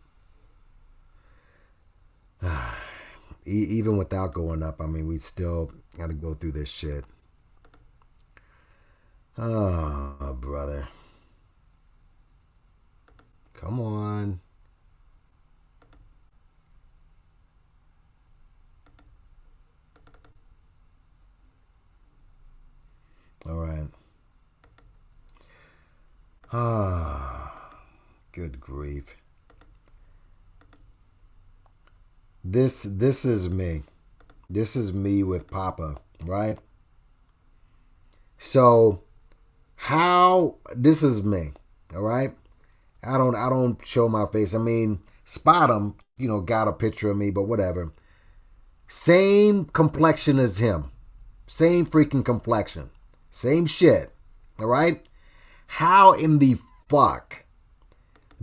Even without going up, I mean, we still got to go through this shit. Oh, brother. Come on. All right. Ah, good grief. This is me. This is me with Papa, right? So this is me, all right? I don't show my face. I mean, spot him, got a picture of me, but whatever. Same complexion as him. Same freaking complexion. Same shit. All right? How in the fuck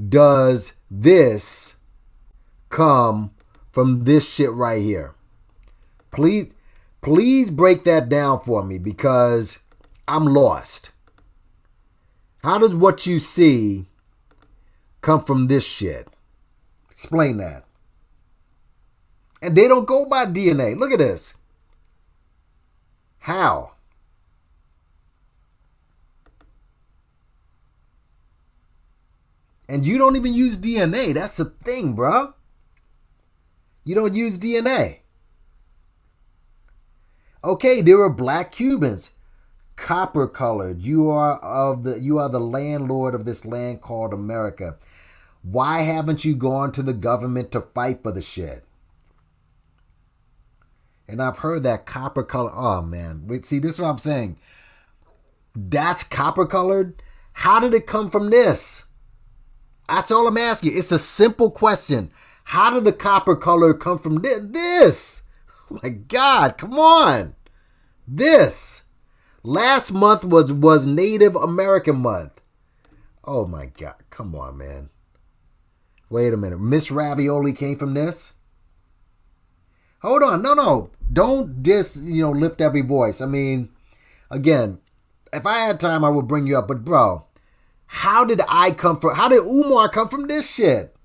does this come from this shit right here? Please break that down for me because I'm lost. How does what you see come from this shit? Explain that. And they don't go by DNA. Look at this. How? And you don't even use DNA. That's the thing, bro. You don't use DNA. Okay, there are black Cubans, copper colored. You are the landlord of this land called America. Why haven't you gone to the government to fight for the shit? And I've heard that copper color. Oh man, wait, see, this is what I'm saying. That's copper colored. How did it come from this? That's all I'm asking. It's a simple question. How did the copper color come from this? Oh my God, come on. This. Last month was Native American month. Oh my God, come on, man. Wait a minute. Miss Ravioli came from this? Hold on. No. Don't lift every voice. I mean, again, if I had time, I would bring you up. But bro, how did Umar come from this shit?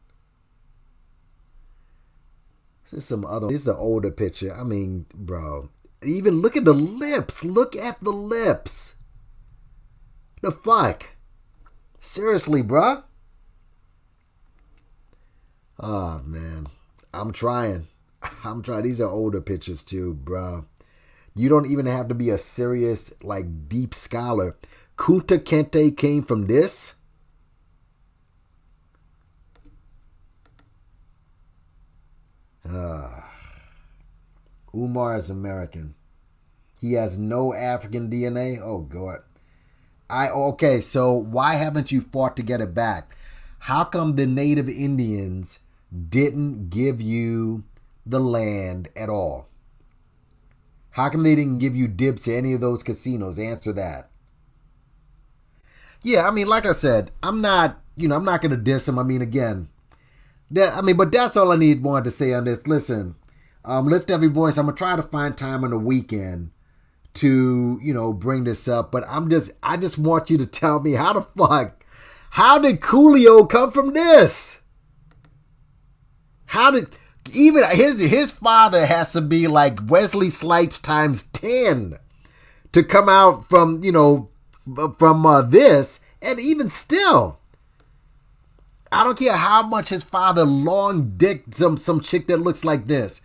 This is an older picture. I mean, bro, even look at the lips. Look at the lips. The fuck? Seriously, bro? Oh, man. I'm trying. These are older pictures too, bro. You don't even have to be a serious, deep scholar. Kunta Kinte came from this? Umar is American. He has no African DNA? Oh, God. Okay, so why haven't you fought to get it back? How come the native Indians didn't give you the land at all? How come they didn't give you dibs to any of those casinos? Answer that. Yeah, I mean, like I said, I'm not going to diss him. I mean, again, but that's all I wanted to say on this. Listen, lift every voice. I'm going to try to find time on the weekend to, bring this up. But I just want you to tell me how did Coolio come from this? How did, even his father has to be like Wesley Snipes times 10 to come out from, from this. And even still, I don't care how much his father long dicked some chick that looks like this.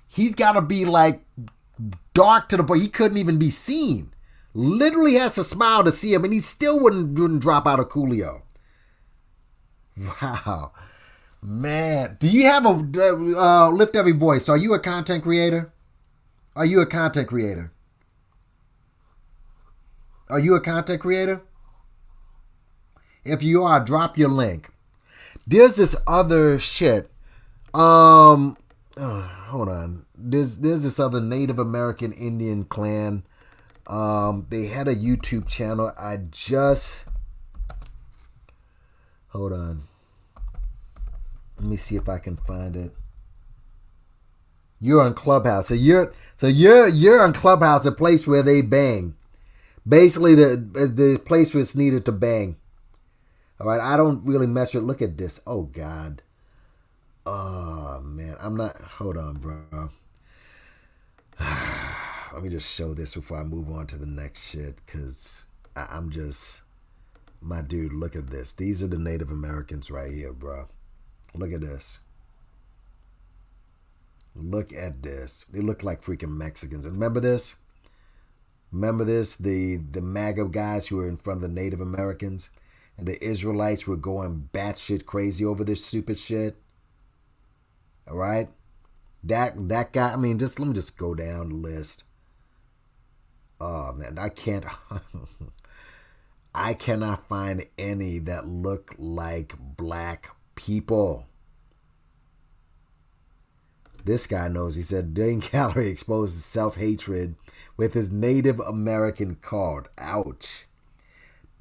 He's got to be like dark to the point he couldn't even be seen. Literally has to smile to see him, and he still wouldn't drop out of Coolio. Wow. Man, do you have a lift every voice? Are you a content creator? Are you a content creator? Are you a content creator? If you are, drop your link. There's this other shit. Hold on. There's this other Native American Indian clan. They had a YouTube channel. Hold on. Let me see if I can find it. You're on Clubhouse. So you're on Clubhouse, a place where they bang. Basically the place where it's needed to bang. All right, I don't really mess with. Look at this. Oh God. Oh man, I'm not. Hold on, bro. Let me just show this before I move on to the next shit, cause I'm just. My dude, look at this. These are the Native Americans right here, bro. Look at this. Look at this. They look like freaking Mexicans. Remember this? Remember this? The MAGA guys who were in front of the Native Americans and the Israelites were going batshit crazy over this stupid shit. All right? That guy, I mean, let me just go down the list. Oh, man, I cannot find any that look like black people. This guy knows. He said Dane Calloway exposes self-hatred with his Native American card. Ouch.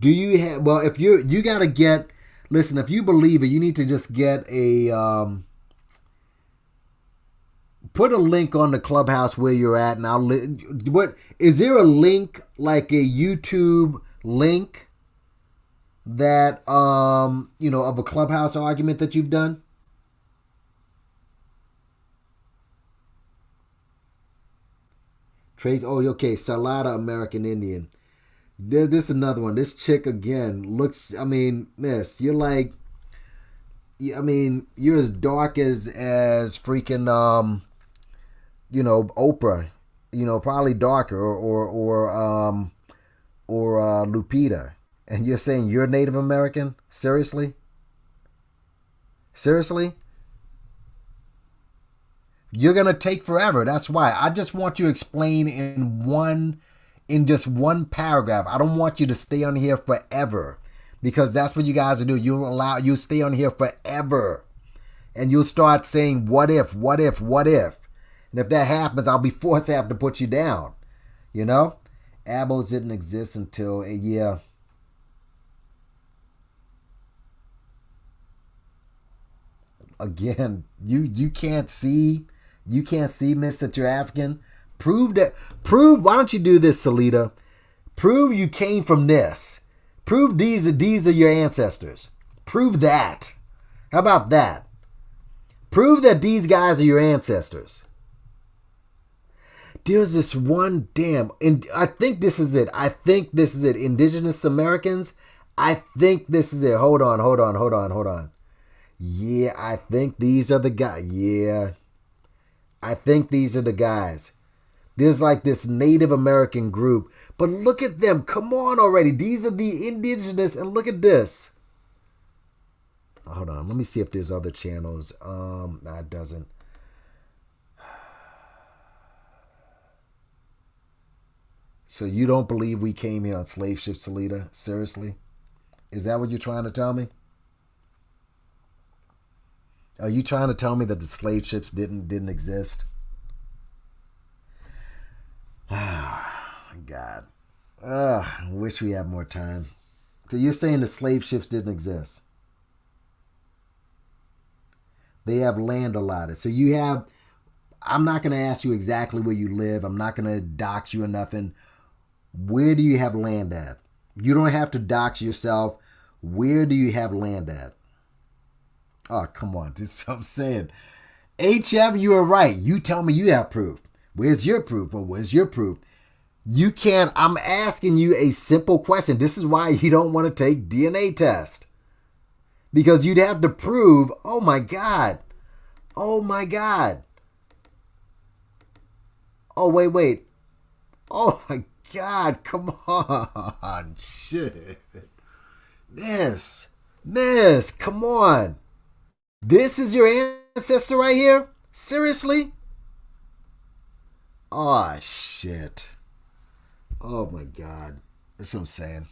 Do you have, well, if you got to get, listen, if you believe it, you need to just get a, put a link on the Clubhouse where you're at, and what, is there a link, like a YouTube link that, of a Clubhouse argument that you've done? Trace, oh, okay, Salada American Indian. This is another one. This chick, again, looks, I mean, miss, you're like, I mean, you're as dark as freaking, Oprah, probably darker, or Lupita. And you're saying you're Native American? Seriously? Seriously? You're going to take forever. That's why. I just want you to explain in just one paragraph. I don't want you to stay on here forever, because that's what you guys will do. You'll stay on here forever, and you'll start saying, what if? And if that happens, I'll be forced to have to put you down. Abos didn't exist until a year. Again, you can't see. You can't see, miss, that you're African. Prove, why don't you do this, Salida? Prove you came from this. Prove these are your ancestors. Prove that. How about that? Prove that these guys are your ancestors. There's this one and I think this is it. Indigenous Americans. I think this is it. Hold on. Yeah, I think these are the guys. Yeah. I think these are the guys. There's like this Native American group. But look at them. Come on already. These are the indigenous. And look at this. Hold on. Let me see if there's other channels. No, it doesn't. So you don't believe we came here on slave ships, Salida? Seriously? Is that what you're trying to tell me? Are you trying to tell me that the slave ships didn't exist? God. I wish we had more time. So you're saying the slave ships didn't exist? They have land allotted. So you have, I'm not going to ask you exactly where you live. I'm not going to dox you or nothing. Where do you have land at? You don't have to dox yourself. Where do you have land at? Oh, come on. This is what I'm saying. HM, you are right. You tell me you have proof. Where's your proof? Or where's your proof? You can't. I'm asking you a simple question. This is why you don't want to take DNA test. Because you'd have to prove, oh my God. Oh my God. Oh, wait. Oh my God. Come on. Shit. Miss, come on. This is your ancestor right here? Seriously? Oh, shit. Oh, my God. That's what I'm saying.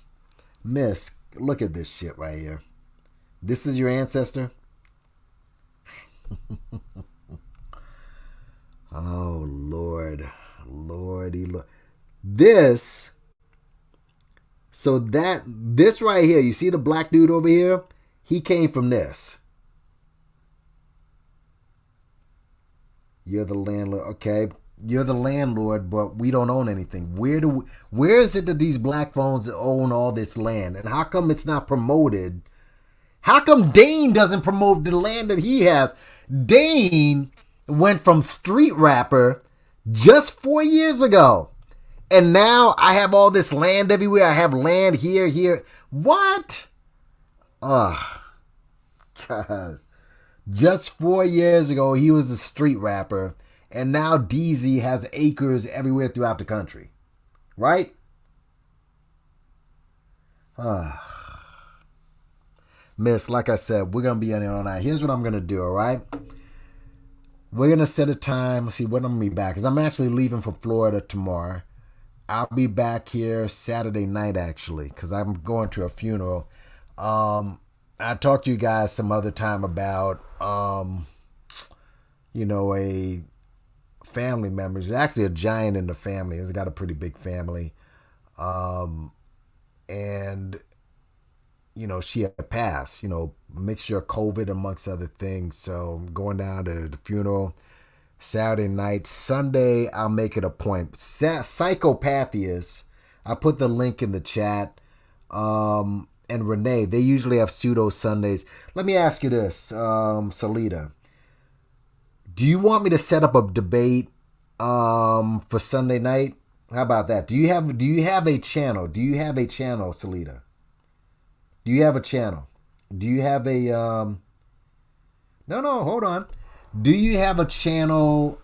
Miss, look at this shit right here. This is your ancestor? Oh, Lord. Lordy, Lord. This right here, you see the black dude over here? He came from this. You're the landlord. Okay. You're the landlord, but we don't own anything. Where is it that these black phones own all this land? And how come it's not promoted? How come Dane doesn't promote the land that he has? Dane went from street rapper just 4 years ago. And now I have all this land everywhere. I have land here. What? Guys. Just 4 years ago, he was a street rapper, and now DZ has acres everywhere throughout the country. Right? Miss, like I said, we're going to be in here all night. Here's what I'm going to do, all right? We're going to set a time. Let's see when I'm going to be back. Because I'm actually leaving for Florida tomorrow. I'll be back here Saturday night, actually, because I'm going to a funeral. I talked to you guys some other time about, a family member. He's actually a giant in the family. He's got a pretty big family. And, she had passed, mixture of COVID amongst other things. So I'm going down to the funeral Saturday night. Sunday, I'll make it a point. Psychopathias, I put the link in the chat. And Renee, they usually have pseudo Sundays. Let me ask you this, Salida. Do you want me to set up a debate for Sunday night? How about that? Do you have a channel? Do you have a channel, Salida? Do you have a channel? Do you have a No, hold on. Do you have a channel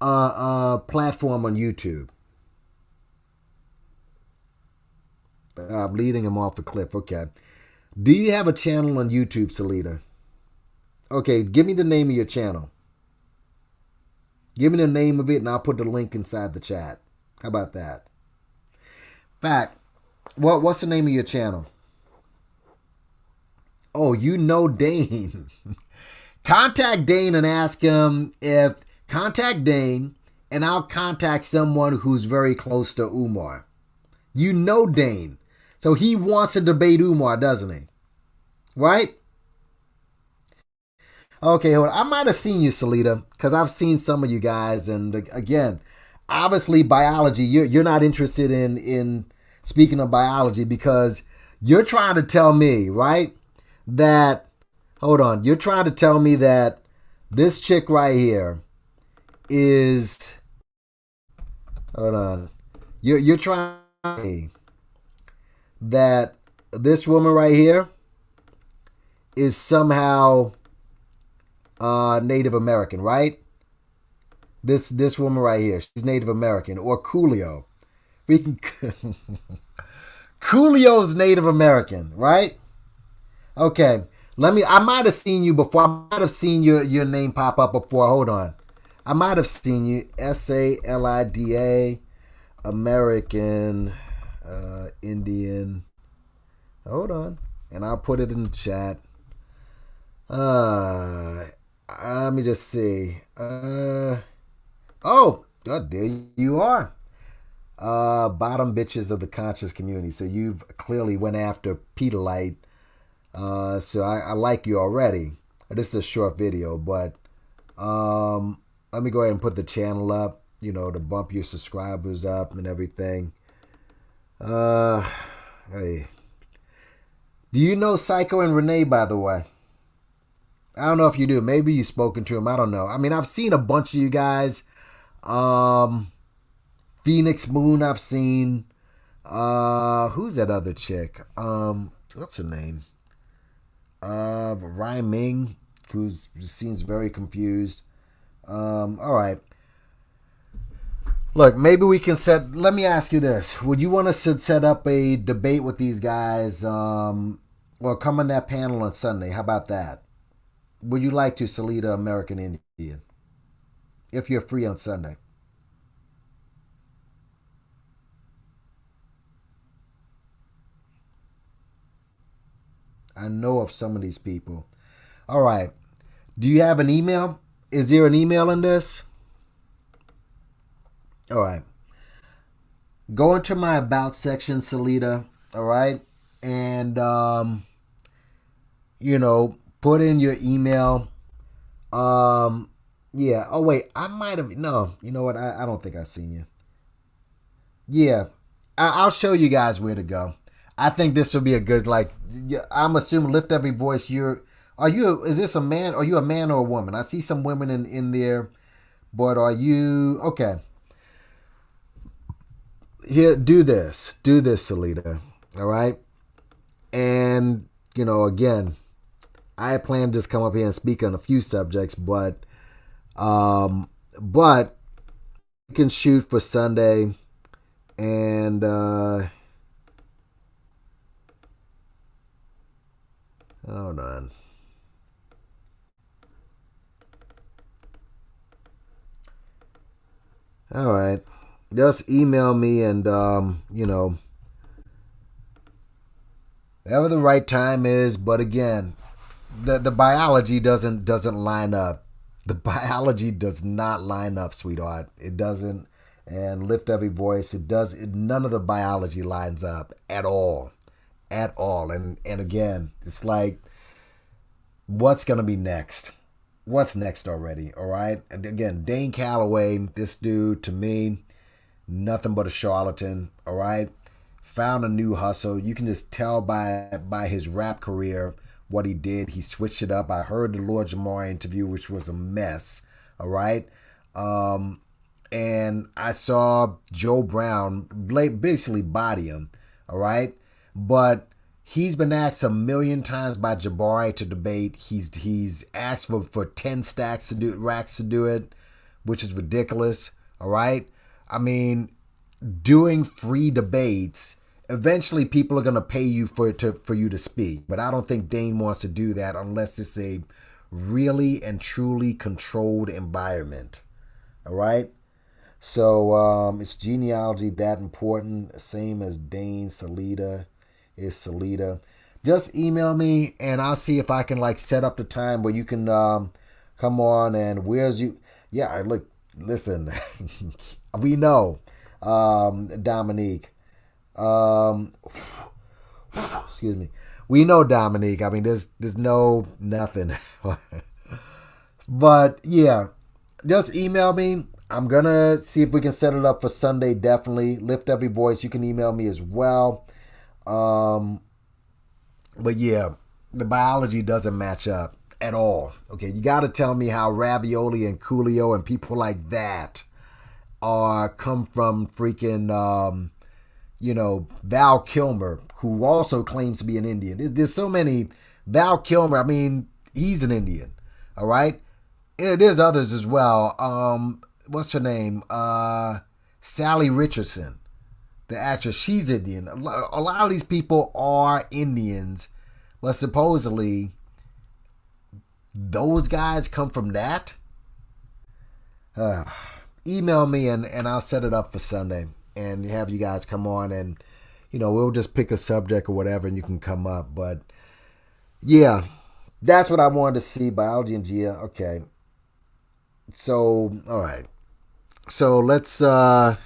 platform on YouTube? I'm leading him off the cliff. Okay. Do you have a channel on YouTube, Salida? Okay, give me the name of your channel. Give me the name of it, and I'll put the link inside the chat. How about that? Fact, what's the name of your channel? Oh, Dane. Contact Dane and ask him if... Contact Dane, and I'll contact someone who's very close to Umar. Dane. So he wants to debate Umar, doesn't he? Right? Okay, hold on. I might have seen you, Salida, because I've seen some of you guys. And again, obviously biology, you're not interested in speaking of biology because you're trying to tell me, right, that, hold on, you're trying to tell me that this chick right here is, hold on, you're trying to tell me that this woman right here is somehow Native American, right? This woman right here, she's Native American, or Coolio. Coolio's Native American, right? Okay, I might have seen you before. I might have seen your name pop up before. Hold on. I might have seen you. Salida, American, Indian. Hold on. And I'll put it in the chat. Let me just see. Oh, there you are. Bottom bitches of the conscious community. So you've clearly went after Peterlite. So I like you already. This is a short video, but let me go ahead and put the channel up, to bump your subscribers up and everything. Hey. Do you know Psycho and Renee, by the way? I don't know if you do. Maybe you've spoken to him. I don't know. I mean, I've seen a bunch of you guys. Phoenix Moon, I've seen. Who's that other chick? What's her name? Ryan Ming, who seems very confused. All right. Look, maybe we can let me ask you this. Would you want us to set up a debate with these guys? Or come on that panel on Sunday? How about that? Would you like to, Salida, American Indian? If you're free on Sunday. I know of some of these people. All right. Do you have an email? Is there an email in this? All right. Go into my About section, Salida. All right. And, put in your email. Yeah. Oh, wait. I might have. No. You know what? I don't think I've seen you. Yeah. I'll show you guys where to go. I think this will be a good, I'm assuming Lift Every Voice. Is this a man? Are you a man or a woman? I see some women in there, but are you, okay. here, do this, Salita. All right. And, again, I plan to just come up here and speak on a few subjects, but you can shoot for Sunday, and hold on. All right. Just email me and, whatever the right time is. But again, the biology doesn't line up. The biology does not line up, sweetheart. It doesn't. And lift every voice. It does. None of the biology lines up at all. At all. And again, it's like, what's going to be next? What's next already? All right. And again, Dane Calloway, this dude, to me, nothing but a charlatan. All right. Found a new hustle. You can just tell by his rap career what he did. He switched it up. I heard the Lord Jamar interview, which was a mess. All right. And I saw Joe Brown basically body him. All right. But he's been asked 1,000,000 times by Jabari to debate. He's asked for 10 racks to do it, which is ridiculous. All right. I mean, doing free debates, eventually people are going to pay you for you to speak. But I don't think Dane wants to do that unless it's a really and truly controlled environment. All right. So is genealogy that important? Same as Dane. Salita is Salita. Just email me and I'll see if I can set up the time where you can come on. And where's you? Yeah, look, listen, we know, Dominique. Excuse me. We know Dominique. I mean, there's nothing. But yeah, just email me. I'm going to see if we can set it up for Sunday. Definitely. Lift every voice. You can email me as well. But yeah, the biology doesn't match up at all. Okay, you got to tell me how Ravioli and Coolio and people like that come from freaking, Val Kilmer, who also claims to be an Indian. There's so many. Val Kilmer, I mean, he's an Indian. All right, there's others as well. What's her name? Sally Richardson, the actress. She's Indian. A lot of these people are Indians, but supposedly those guys come from that. Email me and I'll set it up for Sunday and have you guys come on and, we'll just pick a subject or whatever and you can come up. But yeah, that's what I wanted to see. Biology and Gia. Okay. So, all right. So let's, a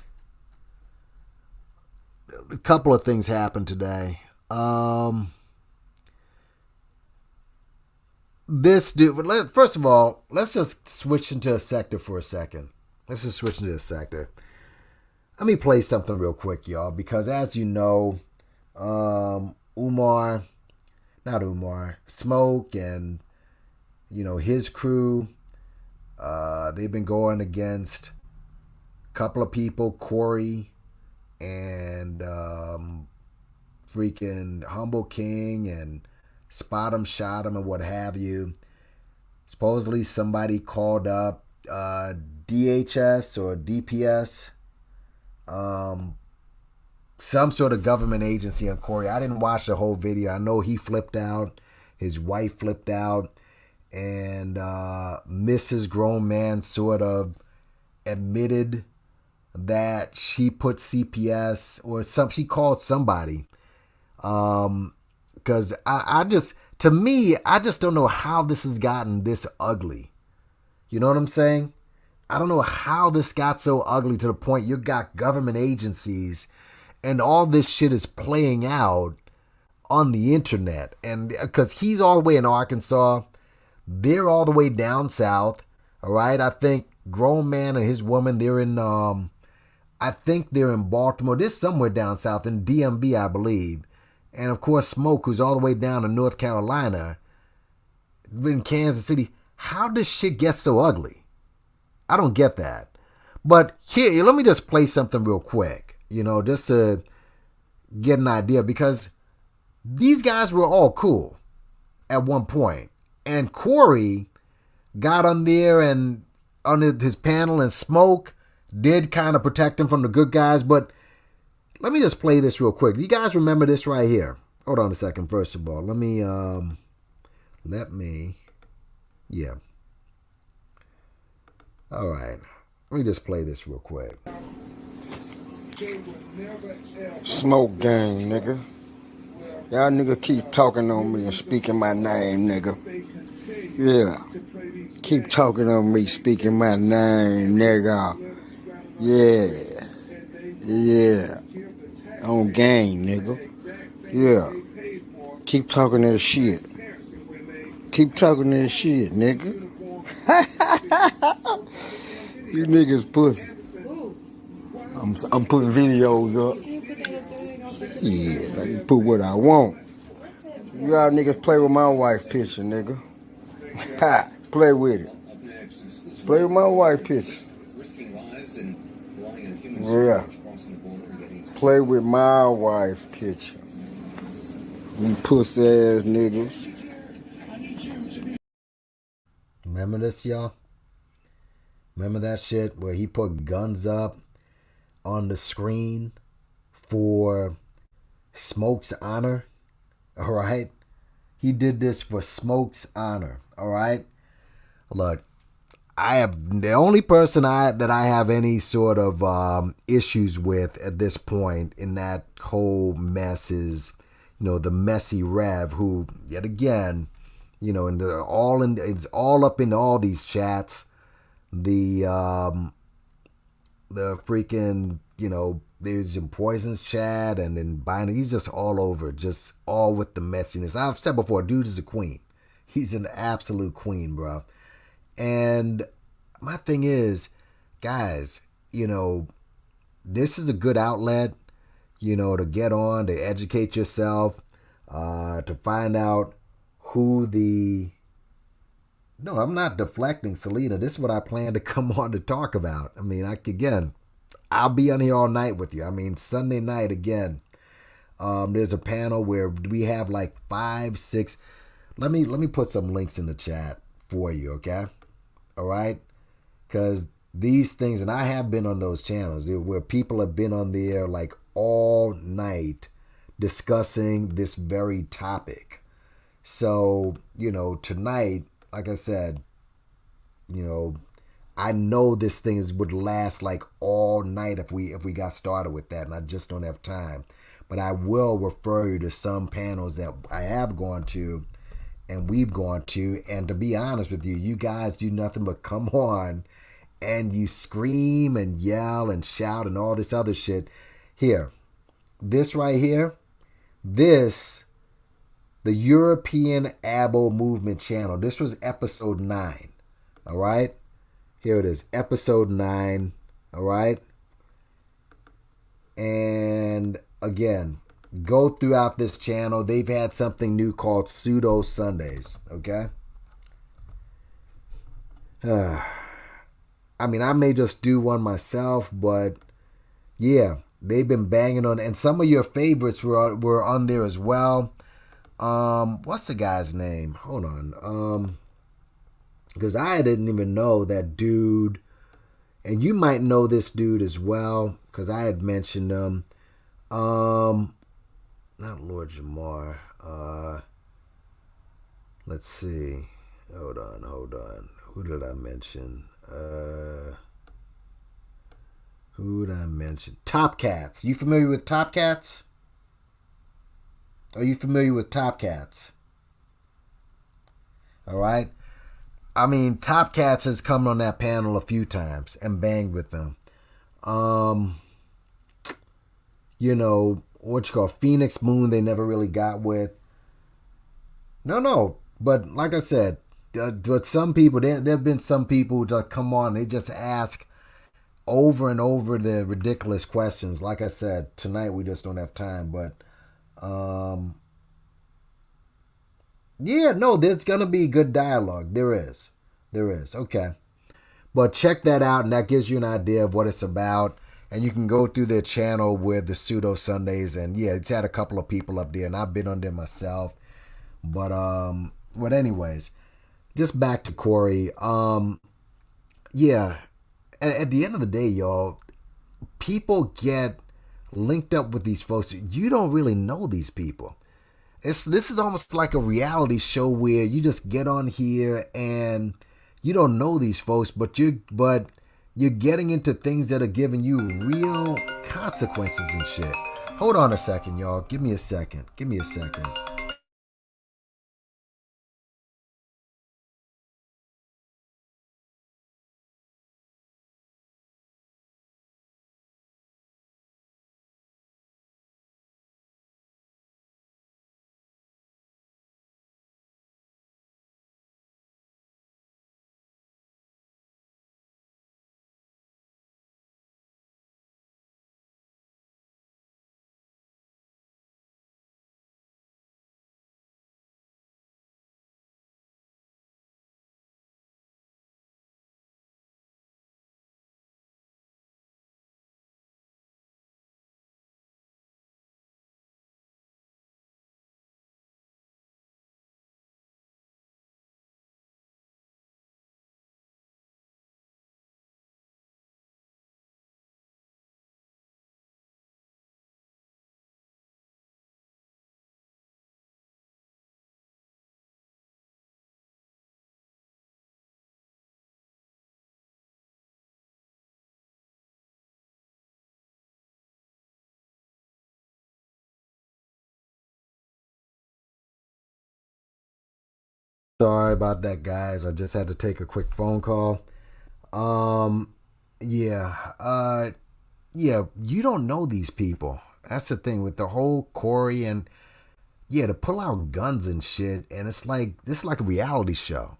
couple of things happened today. This dude, first of all, let's just switch into a sector for a second. Let's just switch into a sector. Let me play something real quick, y'all, because as you know, Smoke and, his crew, they've been going against a couple of people, Corey and freaking Humble King and Spot 'em, Shot 'em, and what have you. Supposedly somebody called up DHS or DPS, some sort of government agency on Corey. I didn't watch the whole video. I know he flipped out. His wife flipped out. And Mrs. Grown Man sort of admitted that she put CPS or she called somebody. Because I just don't know how this has gotten this ugly. You know what I'm saying? I don't know how this got so ugly to the point you got government agencies and all this shit is playing out on the internet. And because he's all the way in Arkansas, they're all the way down south. All right. I think Grown Man and his woman, they're in, I think they're in Baltimore. They're somewhere down south in DMV, I believe. And of course, Smoke, who's all the way down to North Carolina, in Kansas City. How does shit get so ugly? I don't get that. But here, let me just play something real quick. just to get an idea, because these guys were all cool at one point. And Corey got on there and on his panel, and Smoke did kind of protect him from the good guys. But let me just play this real quick. You guys remember this right here? Hold on a second. First of all, yeah. All right. Let me just play this real quick. Smoke gang, nigga. Y'all nigga keep talking on me and speaking my name, nigga. Yeah. Keep talking on me, speaking my name, nigga. Yeah. Yeah. On gang, nigga. Yeah. Keep talking that shit. Keep talking that shit, nigga. You niggas pussy. I'm putting videos up. Yeah, I can put what I want. Y'all niggas play with my wife picture, nigga. Ha! Play with it. Play with my wife picture. Yeah. Play with my wife picture. You pussy ass niggas. Remember this, y'all? Remember that shit where he put guns up on the screen for Smoke's honor? All right? He did this for Smoke's honor. All right? Look, I have the only person that I have any sort of issues with at this point in that whole mess is, the messy Rev, who yet again, and it's all up in all these chats. The freaking, there's in Poison's chat and then Biden. He's just all over, just all with the messiness. I've said before, dude is a queen. He's an absolute queen, bro. And my thing is, guys, this is a good outlet, to get on, to educate yourself, to find out who the... No, I'm not deflecting, Selena. This is what I plan to come on to talk about. I mean, I'll be on here all night with you. I mean, Sunday night, again, there's a panel where we have like 5, 6... Let me put some links in the chat for you, okay? All right? Because these things, and I have been on those channels where people have been on there like all night discussing this very topic. So, tonight, like I said, I know this thing would last like all night if we got started with that, and I just don't have time. But I will refer you to some panels that I have gone to and we've gone to, and to be honest with you, you guys do nothing but come on and you scream and yell and shout and all this other shit. Here, this right here, the European Abo Movement channel. This was episode 9. All right? Here it is, episode 9. All right? And again, go throughout this channel. They've had something new called Pseudo Sundays. Okay? I mean, I may just do one myself, but yeah, they've been banging on, and some of your favorites were on there as well. What's the guy's name? Hold on. Because I didn't even know that dude, and you might know this dude as well, because I had mentioned him. Not Lord Jamar. Let's see. Hold on. Who did I mention? Who did I mention? Top Cats. You familiar with Top Cats? Are you familiar with Top Cats? All right. I mean, Top Cats has come on that panel a few times and banged with them. What you call Phoenix Moon, they never really got with. No. But like I said, but some people, there have been some people who just come on, they just ask over and over the ridiculous questions. Like I said, tonight we just don't have time, but there's gonna be good dialogue. There is. Okay. But check that out, and that gives you an idea of what it's about. And you can go through their channel with the Pseudo Sundays, and yeah, it's had a couple of people up there, and I've been on there myself. But anyways, just back to Corey. Yeah, at the end of the day, y'all, people get linked up with these folks. You don't really know these people. This is almost like a reality show where you just get on here and you don't know these folks, but you're getting into things that are giving you real consequences and shit. Hold on a second, y'all. Give me a second. Sorry about that, guys. I just had to take a quick phone call. Um, yeah, yeah, you don't know these people. That's the thing with the whole Corey and yeah, to pull out guns and shit, and it's like this is like a reality show,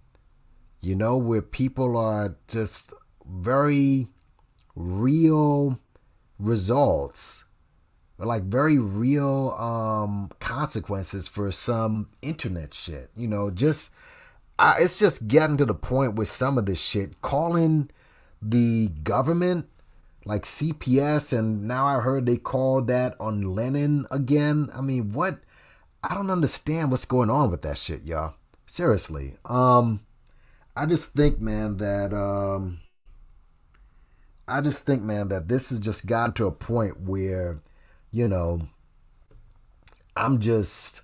where people are just very real results, like very real consequences for some internet shit. It's just getting to the point with some of this shit, calling the government like CPS, and now I heard they called that on Lenin again. I mean, what? I don't understand what's going on with that shit, y'all. Seriously. I just think, man, that this has just gotten to a point where, I'm just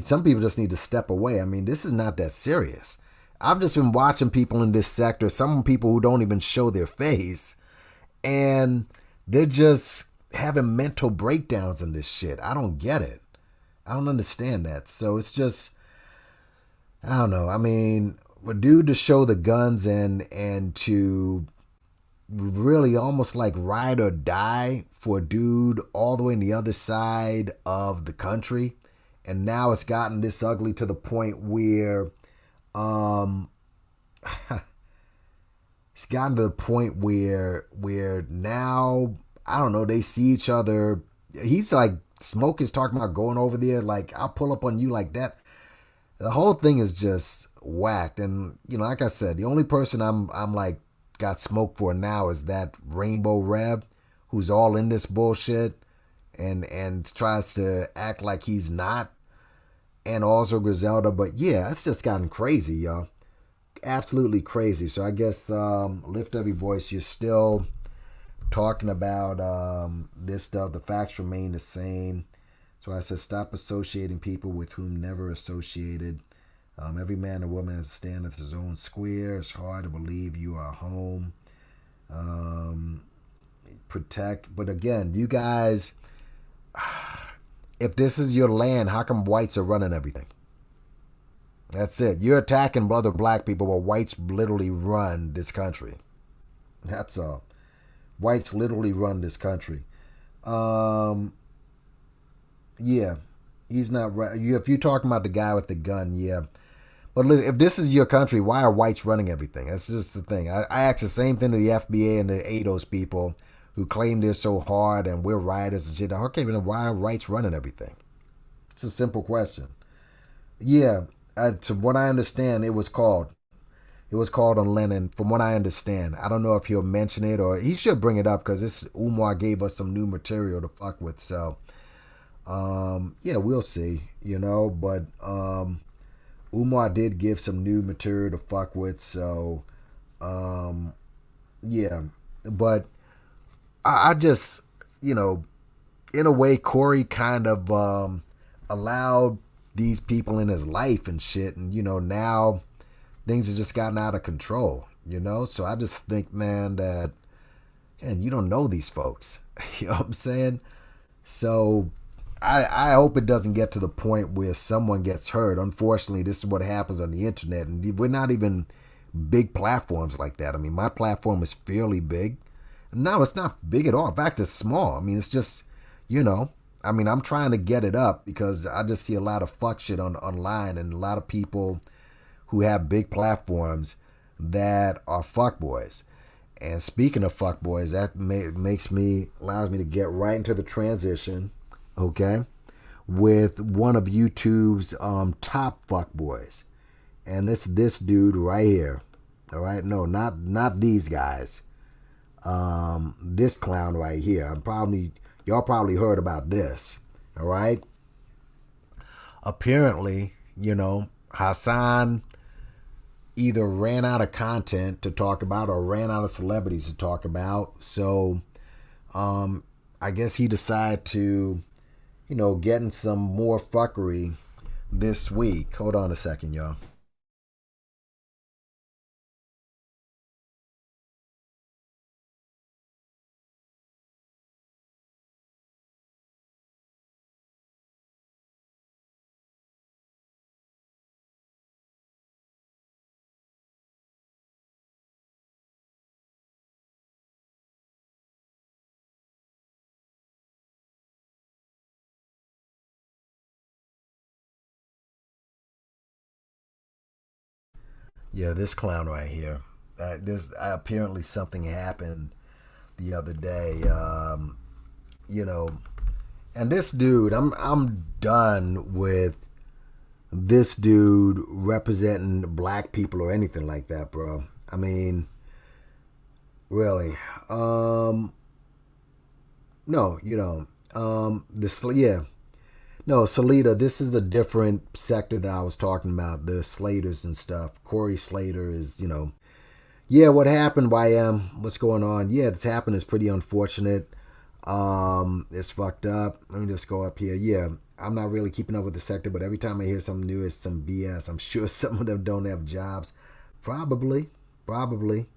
some people just need to step away. I mean, this is not that serious. I've just been watching people in this sector, some people who don't even show their face, and they're just having mental breakdowns in this shit. I don't get it. I don't understand that. So it's just, I don't know. I mean, a dude to show the guns and to really almost like ride or die for a dude all the way on the other side of the country. And now it's gotten this ugly to the point where it's gotten to the point where now, I don't know, they see each other. He's like, Smoke is talking about going over there, like, I'll pull up on you like that. The whole thing is just whacked. And, like I said, the only person I'm like got smoke for now is that Rainbow Rev, who's all in this bullshit and tries to act like he's not. And also Griselda. But yeah, it's just gotten crazy, y'all. Absolutely crazy. So I guess Lift Every Voice, you're still talking about this stuff. The facts remain the same. So I said, stop associating people with whom never associated. Every man and woman has to stand at his own square. It's hard to believe you are home. Protect. But again, you guys, if this is your land, how come whites are running everything? That's it. You're attacking other black people, but whites literally run this country. That's all. Whites literally run this country. Yeah, he's not right. If you're talking about the guy with the gun, yeah. But if this is your country, why are whites running everything? That's just the thing. I ask the same thing to the FBA and the ADOS people who claim they're so hard and we're rioters and shit. Okay, then why are whites running everything? It's a simple question. Yeah, to what I understand, it was called It was called on Lennon, from what I understand. I don't know if he'll mention it, or he should bring it up, because this Umar gave us some new material to fuck with. So, yeah, we'll see, But Umar did give some new material to fuck with. So, yeah. But I just, in a way, Corey kind of allowed these people in his life and shit. And, now things have just gotten out of control, So I just think, man, that, and you don't know these folks. You know what I'm saying? So I hope it doesn't get to the point where someone gets hurt. Unfortunately, this is what happens on the internet. And we're not even big platforms like that. I mean, my platform is fairly big. No, it's not big at all. In fact, it's small. I mean, it's just, I'm trying to get it up because I just see a lot of fuck shit online, and a lot of people who have big platforms that are fuckboys. And speaking of fuckboys, that allows me to get right into the transition, okay, with one of YouTube's top fuckboys. And this dude right here. All right, no, not these guys. This clown right here. Y'all probably heard about this. All right. Apparently, Hassan either ran out of content to talk about or ran out of celebrities to talk about. So, I guess he decided to, get in some more fuckery this week. Hold on a second, y'all. Yeah, this clown right here. Apparently something happened the other day. And this dude, I'm done with this dude representing black people or anything like that, bro. I mean, really. No, No, Salida, this is a different sector that I was talking about, the Slaters and stuff. Corey Slater is, yeah, what happened, YM? What's going on? Yeah, it's happened. It's pretty unfortunate. It's fucked up. Let me just go up here. Yeah, I'm not really keeping up with the sector, but every time I hear something new, it's some BS. I'm sure some of them don't have jobs. Probably run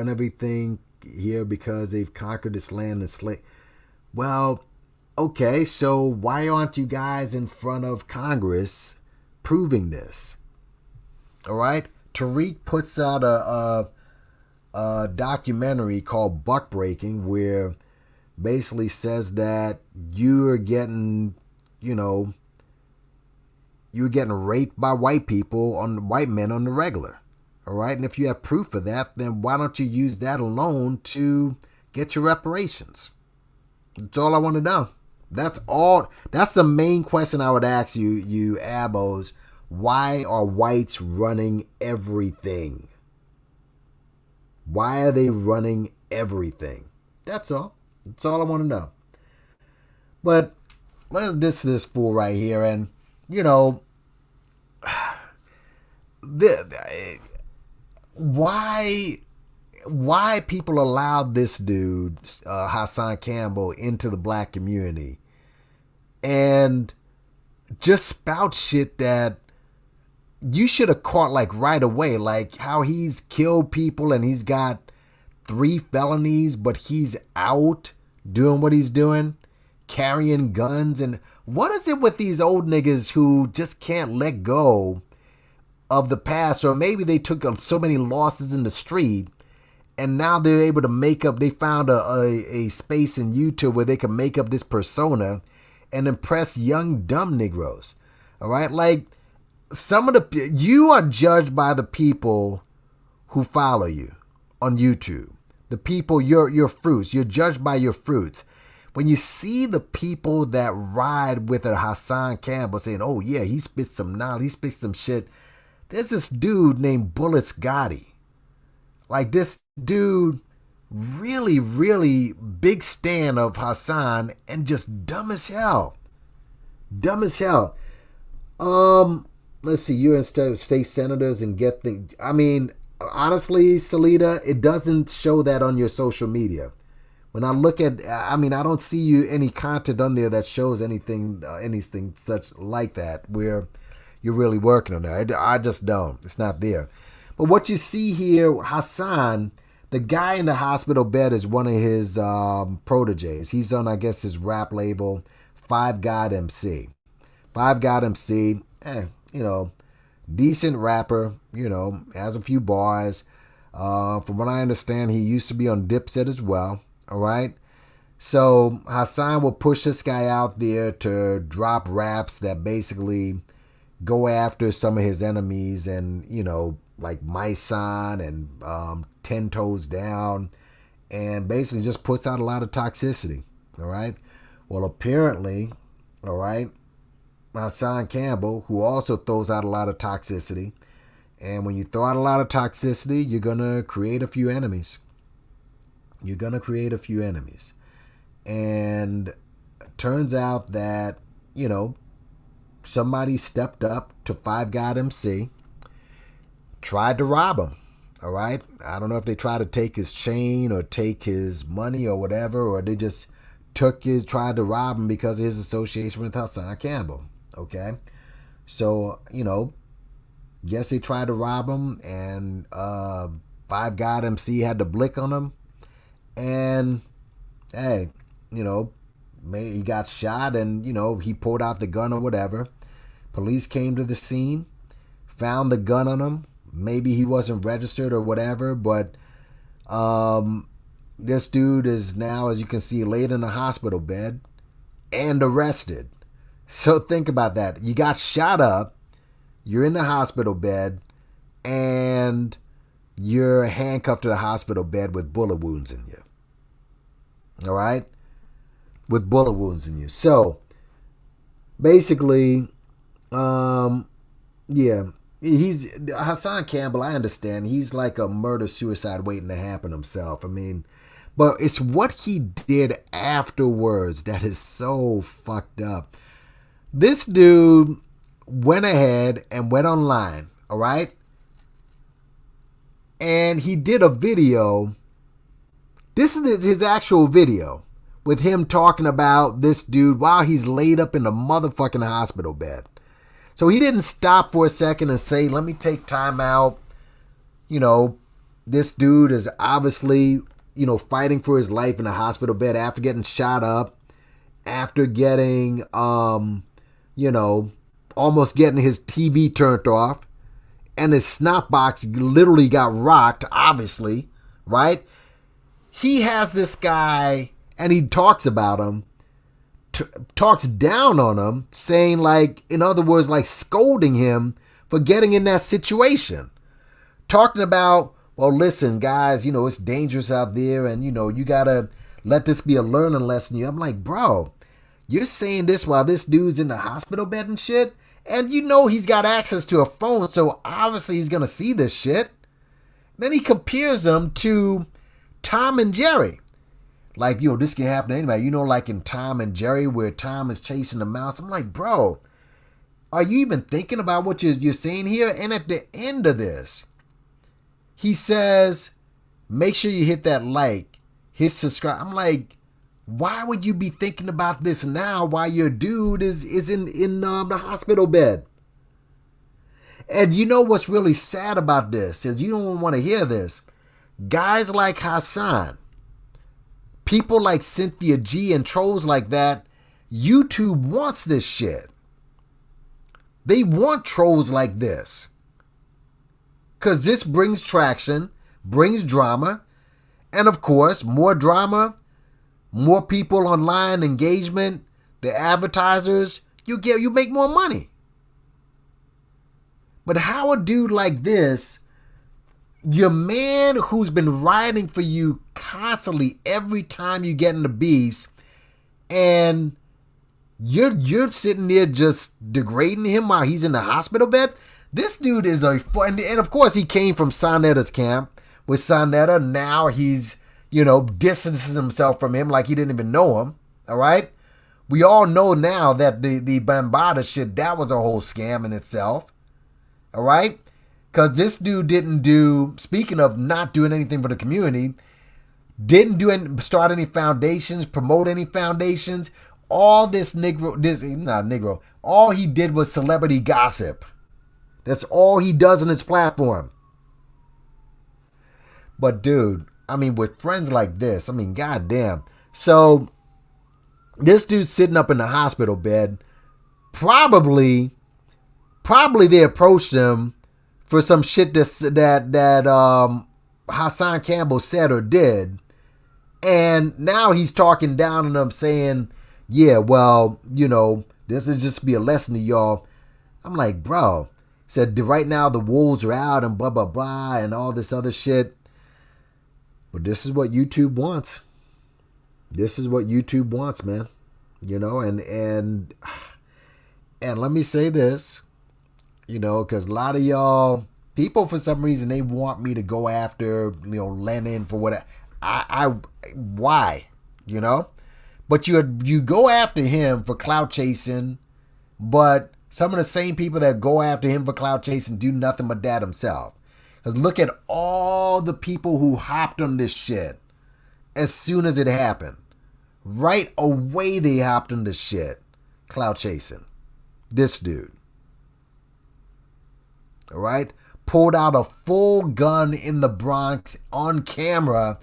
everything here because they've conquered this land and slay. Well, okay, so why aren't you guys in front of Congress proving this? All right? Tariq puts out a documentary called Buck Breaking where basically says that you're getting raped by white men on the regular. All right? And if you have proof of that, then why don't you use that alone to get your reparations? That's all I want to know. That's all. That's the main question I would ask you abos. Why are whites running everything? Why are they running everything? That's all. That's all I want to know. But let's this fool right here, and why people allowed this dude Hassan Campbell into the black community and just spout shit that you should have caught like right away, like how he's killed people and he's got 3 felonies, but he's out doing what he's doing, carrying guns. And what is it with these old niggas who just can't let go of the past? Or maybe they took so many losses in the street and now they're able to make up. They found a space in YouTube where they can make up this persona and impress young, dumb Negroes. All right? Like, you are judged by the people who follow you on YouTube. The people, your fruits. You're judged by your fruits. When you see the people that ride with a Hassan Campbell saying, oh yeah, he spits some knowledge, he spits some shit, There's this dude named Bullets Gotti. Like, this dude, really, really big stan of Hassan and just dumb as hell. Dumb as hell. Let's see, you're instead of state senators and get the... I mean, honestly, Salida, it doesn't show that on your social media. When I look at... I mean, I don't see you any content on there that shows anything such like that where you're really working on that. I just don't. It's not there. But what you see here, Hassan, the guy in the hospital bed is one of his proteges. He's on, I guess, his rap label, Five God MC. Five God MC, decent rapper, has a few bars. From what I understand, he used to be on Dipset as well, all right? So Hassan will push this guy out there to drop raps that basically go after some of his enemies and, like Myson and 10 Toes Down, and basically just puts out a lot of toxicity, all right? Well, apparently, all right, Hassan Campbell, who also throws out a lot of toxicity, and when you throw out a lot of toxicity, you're going to create a few enemies. You're going to create a few enemies. And it turns out that, somebody stepped up to Five God MC, tried to rob him, all right? I don't know if they tried to take his chain or take his money or whatever, or they just tried to rob him because of his association with Hassan Campbell, okay? So, yes, they tried to rob him, and Five God MC had the blick on him, and, hey, he got shot, and, he pulled out the gun or whatever. Police came to the scene, found the gun on him. Maybe he wasn't registered or whatever, but this dude is now, as you can see, laid in a hospital bed and arrested. So think about that. You got shot up, you're in the hospital bed, and you're handcuffed to the hospital bed with bullet wounds in you. All right? With bullet wounds in you. So, basically, he's Hassan Campbell, I understand. He's like a murder-suicide waiting to happen himself. I mean, but it's what he did afterwards that is so fucked up. This dude went ahead and went online, all right? And he did a video. This is his actual video with him talking about this dude while he's laid up in a motherfucking hospital bed. So he didn't stop for a second and say, let me take time out. This dude is obviously, fighting for his life in a hospital bed after getting shot up, after getting, almost getting his TV turned off, and his snot box literally got rocked, obviously, right? He has this guy, and he talks about him, talks down on him, saying, like, in other words, like scolding him for getting in that situation. Talking about, well, listen, guys, it's dangerous out there, and, you gotta let this be a learning lesson. I'm like, bro, you're saying this while this dude's in the hospital bed and shit, and he's got access to a phone, so obviously he's gonna see this shit. Then he compares him to Tom and Jerry. Like, this can happen to anybody. Like in Tom and Jerry where Tom is chasing the mouse. I'm like, bro, are you even thinking about what you're saying here? And at the end of this, he says, make sure you hit that like, hit subscribe. I'm like, why would you be thinking about this now while your dude is in the hospital bed? And what's really sad about this is you don't want to hear this. Guys like Hassan, people like Cynthia G and trolls like that, YouTube wants this shit. They want trolls like this. Because this brings traction, brings drama, and of course, more drama, more people online engagement, the advertisers, you make more money. But how a dude like this, your man who's been riding for you constantly every time you get into beefs, and you're sitting there just degrading him while he's in the hospital bed, This dude is and of course he came from Sonetta's camp. With Sonetta, now he's, distances himself from him like he didn't even know him. All right? We all know now that the Bambaataa shit, that was a whole scam in itself. All right? Because this dude didn't speaking of not doing anything for the community, didn't start any foundations, promote any foundations. All all he did was celebrity gossip. That's all he does on his platform. But dude, with friends like this, goddamn. So this dude's sitting up in the hospital bed. Probably they approached him for some shit that Hassan Campbell said or did. And now he's talking down on them saying, yeah, well, this will just be a lesson to y'all. I'm like, bro, said right now the wolves are out and blah, blah, blah, and all this other shit. But this is what YouTube wants. This is what YouTube wants, man. And let me say this, because a lot of y'all, people for some reason, they want me to go after, Lennon for what why, But you go after him for clout chasing, but some of the same people that go after him for clout chasing do nothing but that himself. Because look at all the people who hopped on this shit as soon as it happened. Right away they hopped on this shit. Clout chasing. This dude. All right? Pulled out a full gun in the Bronx on camera,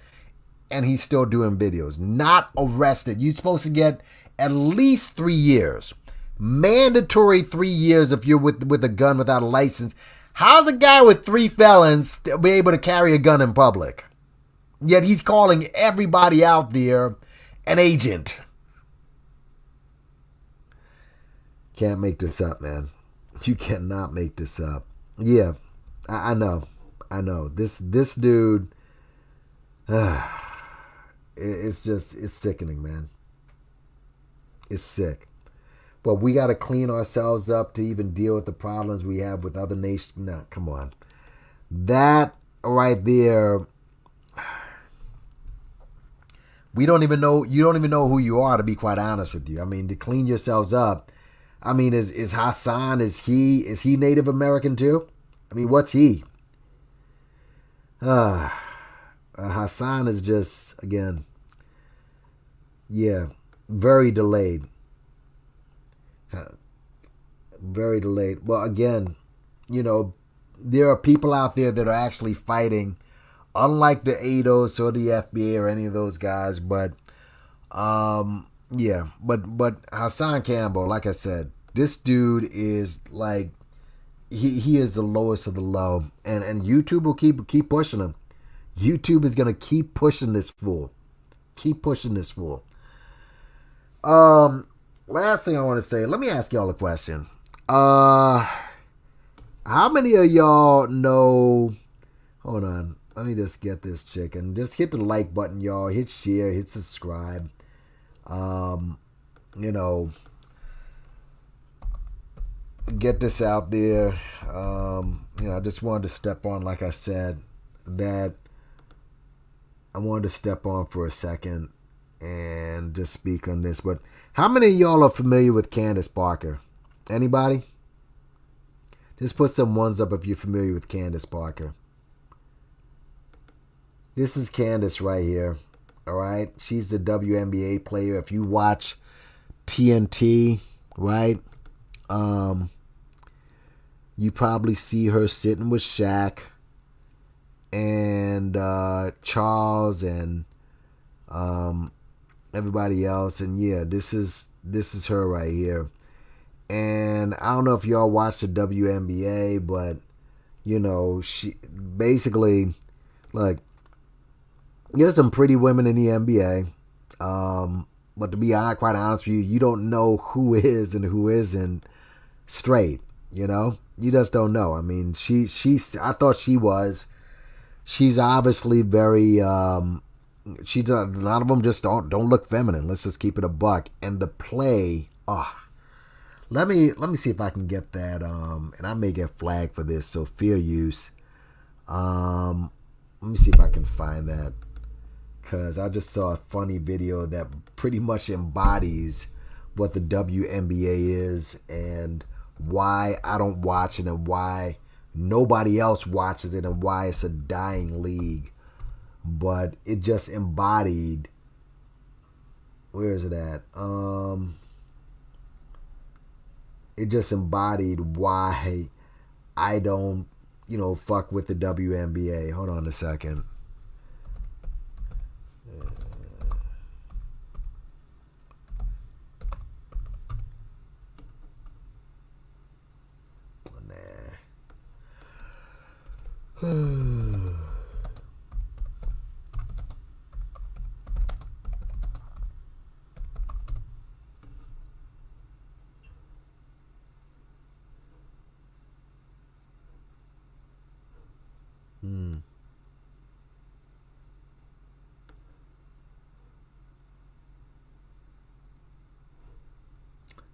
and he's still doing videos. Not arrested. You're supposed to get at least 3 years. Mandatory 3 years if you're with a gun without a license. How's a guy with 3 felons be able to carry a gun in public? Yet he's calling everybody out there an agent. Can't make this up, man. You cannot make this up. Yeah, I know. This dude, it's sickening, man. It's sick. But we got to clean ourselves up to even deal with the problems we have with other nations. No, come on. That right there, you don't even know who you are, to be quite honest with you. To clean yourselves up. Is Hassan, is he Native American too? What's he? Hassan is just, again, yeah, very delayed. Very delayed. Well, again, there are people out there that are actually fighting, unlike the ADOS or the FBA or any of those guys. But, yeah, but Hassan Campbell, like I said, this dude is like, he is the lowest of the low, and YouTube will keep pushing him. YouTube is gonna keep pushing this fool. Last thing I want to say, let me ask y'all a question. How many of y'all know? Hold on, let me just get this chicken. Just hit the like button, y'all. Hit share, hit subscribe. Get this out there. I just wanted to step on, like I said, that I wanted to step on for a second and just speak on this. But how many of y'all are familiar with Candace Parker? Anybody? Just put some ones up if you're familiar with Candace Parker. This is Candace right here. All right? She's the WNBA player. If you watch TNT, right? You probably see her sitting with Shaq and Charles and everybody else. And yeah, this is her right here. And I don't know if y'all watch the WNBA, but she basically, like, there's some pretty women in the NBA. But to be quite honest with you, you don't know who is and who isn't straight. You just don't know. I thought she was. She's obviously very. She's a lot of them just don't look feminine. Let's just keep it a buck. And the play, Let me see if I can get that. And I may get flagged for this. So fair use. Let me see if I can find that, because I just saw a funny video that pretty much embodies what the WNBA is and why I don't watch it and why nobody else watches it and why it's a dying league. But it just embodied. Where is it at? It just embodied why I don't, fuck with the WNBA. Hold on a second.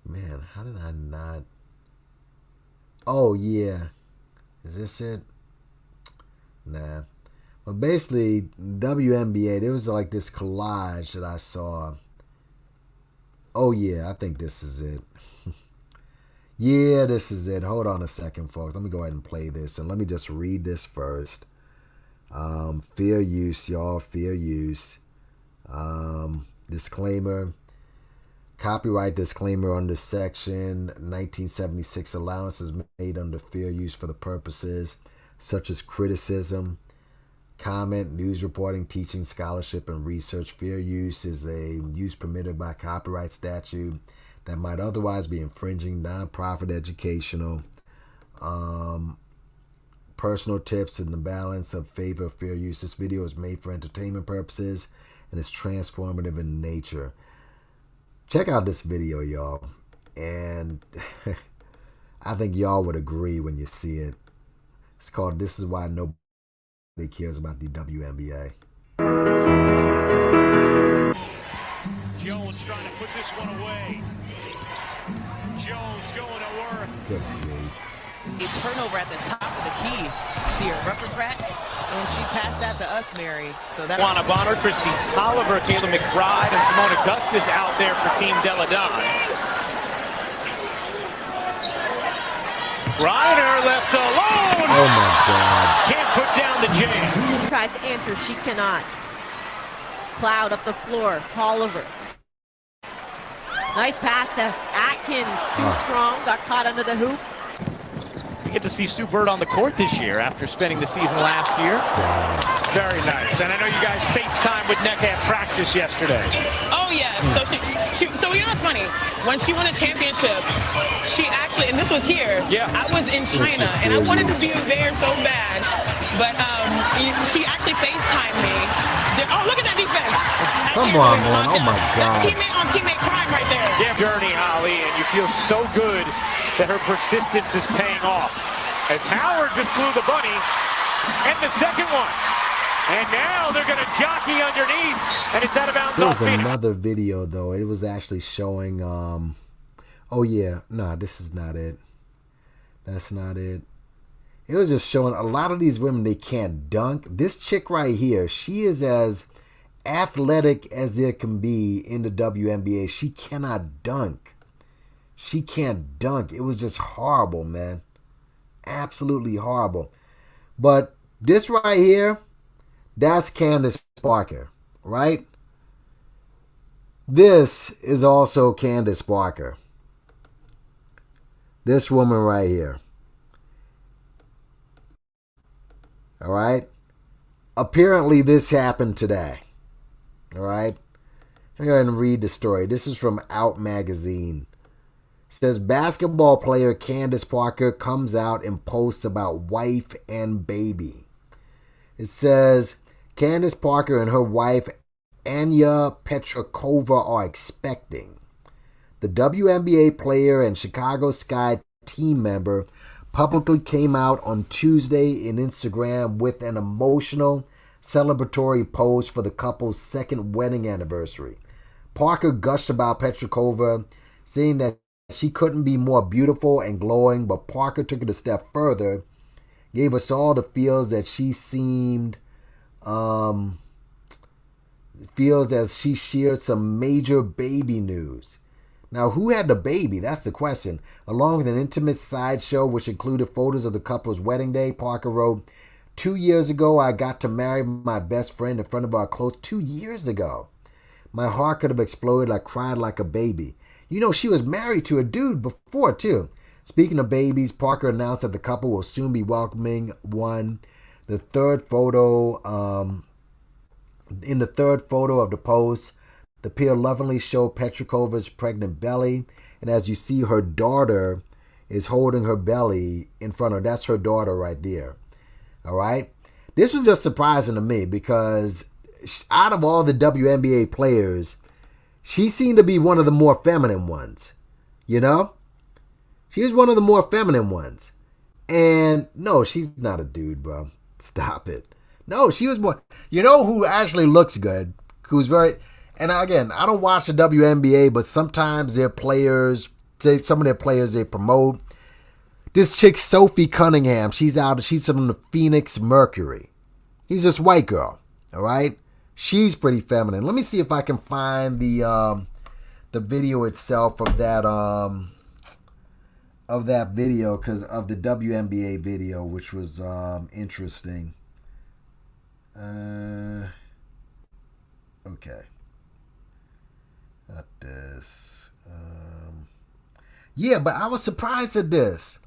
Man, how did I not? Oh, yeah. Is this it? Nah. But basically, WNBA, there was like this collage that I saw. Oh, yeah, I think this is it. Yeah, this is it. Hold on a second, folks. Let me go ahead and play this. And let me just read this first. Fair use, y'all. Fair use. Disclaimer. Copyright disclaimer under section 1976. Allowances made under fair use for the purposes such as criticism, comment, news reporting, teaching, scholarship, and research. Fair use is a use permitted by copyright statute that might otherwise be infringing nonprofit educational, personal tips in the balance of favor of fair use. This video is made for entertainment purposes and is transformative in nature. Check out this video, y'all. And I think y'all would agree when you see it. It's called "This Is Why Nobody Cares About the WNBA." Jones trying to put this one away. Jones going to work. Good game. A turnover at the top of the key to your rubber crack, and she passed that to us, Mary. So that. Juana Bonner, Christy Tolliver, Kayla McBride, and Simone Augustus out there for Team Deladon. Reiner left alone. Oh my God! Can't put down the jam. Tries to answer, she cannot. Cloud up the floor, Tolliver. Nice pass to Atkins, too strong, got caught under the hoop. We get to see Sue Bird on the court this year after spending the season last year. Very nice. And I know you guys FaceTime with Neck at practice yesterday. Oh, yeah. So you know what's funny? When she won a championship, she actually, and this was here, I was in China, and I wanted to be there so bad. But she actually FaceTimed me. Oh, look at that defense. Come on, man. Oh, my God. That's teammate on teammate crime right there. Yeah, journey, Holly, and you feel so good that her persistence is paying off. As Howard just blew the bunny, and the second one. And now they're going to jockey underneath, and it's out of bounds. There was another video, though. It was actually showing, oh, yeah. No, this is not it. That's not it. It was just showing a lot of these women, they can't dunk. This chick right here, she is as athletic as there can be in the WNBA. She cannot dunk. She can't dunk. It was just horrible, man. Absolutely horrible. But this right here, that's Candace Parker, right? This is also Candace Parker. This woman right here. All right? Apparently this happened today. All right? Let me go ahead and read the story. This is from Out Magazine. It says, basketball player Candace Parker comes out and posts about wife and baby. It says, Candace Parker and her wife, Anya Petrakova, are expecting. The WNBA player and Chicago Sky team member publicly came out on Tuesday in Instagram with an emotional celebratory post for the couple's second wedding anniversary. Parker gushed about Petrakova, saying that she couldn't be more beautiful and glowing, but Parker took it a step further, gave us all the feels that she seemed, feels as she shared some major baby news. Now, who had the baby? That's the question. Along with an intimate sideshow, which included photos of the couple's wedding day, Parker wrote, 2 years ago, I got to marry my best friend in front of our close 2 years ago. My heart could have exploded. I cried like a baby. You know, she was married to a dude before, too. Speaking of babies, Parker announced that the couple will soon be welcoming one. The third photo, in the third photo of the post, the pair lovingly show Petrikova's pregnant belly. And as you see, her daughter is holding her belly in front of her. That's her daughter right there. All right. This was just surprising to me because out of all the WNBA players, she seemed to be one of the more feminine ones. You know? She was one of the more feminine ones. And no, she's not a dude, bro. Stop it. No, she was more. You know who actually looks good? Who's very. And again, I don't watch the WNBA, but sometimes their players, some of their players they promote. This chick, Sophie Cunningham, she's from the Phoenix Mercury. She's this white girl, all right? She's pretty feminine. Let me see if I can find the video itself of that video, because of the WNBA video, which was interesting. Okay. Not this. Yeah, but I was surprised at this.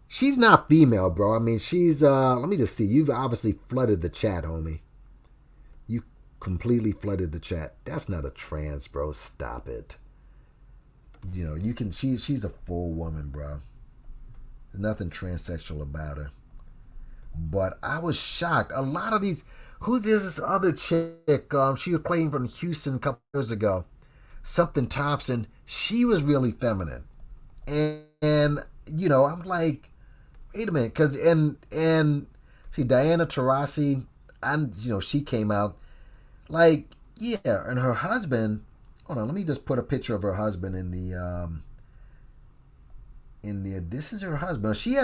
She's not female, bro. I mean, she's, let me just see. You've obviously flooded the chat, homie. You completely flooded the chat. That's not a trans, bro. Stop it. You know, you can, she's a full woman, bro. There's nothing transsexual about her. But I was shocked. A lot of these, who's this other chick? She was playing from Houston a couple years ago. Something Thompson. She was really feminine. And you know, I'm like, wait a minute, because and see Diana Taurasi, and you know, she came out like, yeah, and her husband. Hold on, let me just put a picture of her husband in the. This is her husband. She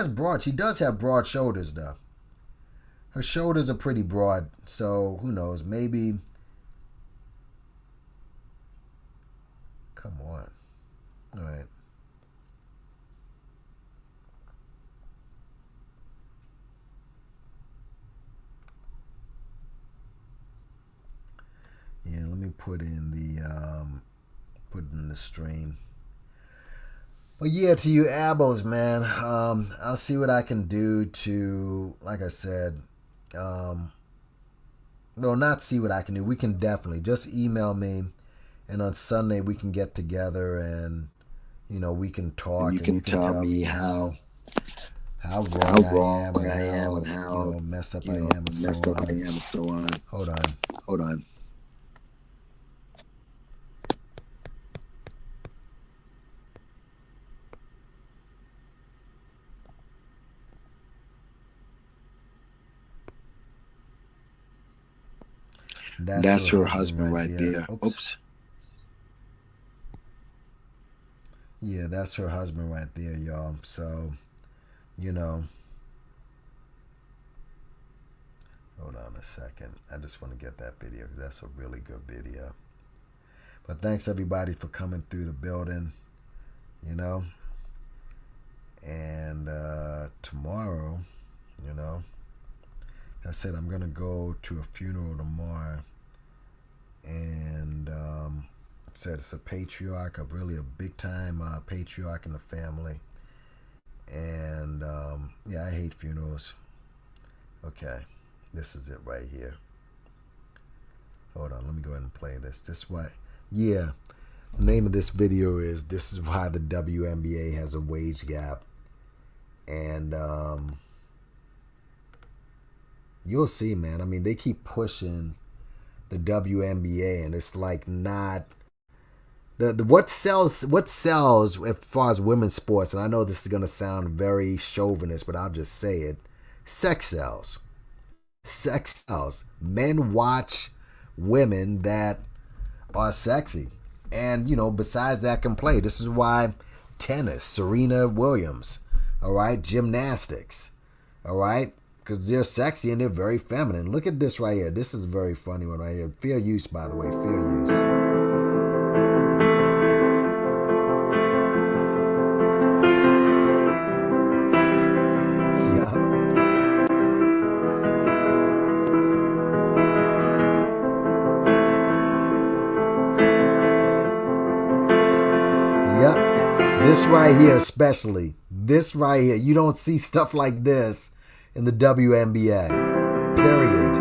does have broad shoulders though. Her shoulders are pretty broad, so who knows? Maybe. Come on, all right. Yeah, let me put in the stream. Well, yeah, to you abos, man. I'll see what I can do to, like I said, no, not see what I can do. We can definitely just email me, and on Sunday we can get together and, you know, we can talk. And you can tell me how wrong I am and how you know, messed up I am and so on. Hold on. That's her husband right there. Oops. Yeah, that's her husband right there, y'all. So, you know. Hold on a second. I just want to get that video because that's a really good video. But thanks, everybody, for coming through the building, you know. And tomorrow, you know, I said I'm going to go to a funeral tomorrow. And said it's a patriarch, really a big-time patriarch in the family. And, yeah, I hate funerals. Okay, this is it right here. Hold on, let me go ahead and play this. This what? Yeah, the name of this video is "This is Why the WNBA Has a Wage Gap." And you'll see, man. I mean, they keep pushing the WNBA, and it's like not the what sells as far as women's sports. And I know this is gonna sound very chauvinist, but I'll just say it: sex sells. Sex sells. Men watch women that are sexy, and you know, besides that, can play. This is why tennis, Serena Williams. All right, gymnastics. All right, because they're sexy and they're very feminine. Look at this right here. This is a very funny one right here. Fair use, by the way. Fair use. This right here, especially. This right here. You don't see stuff like this in the WNBA. Period.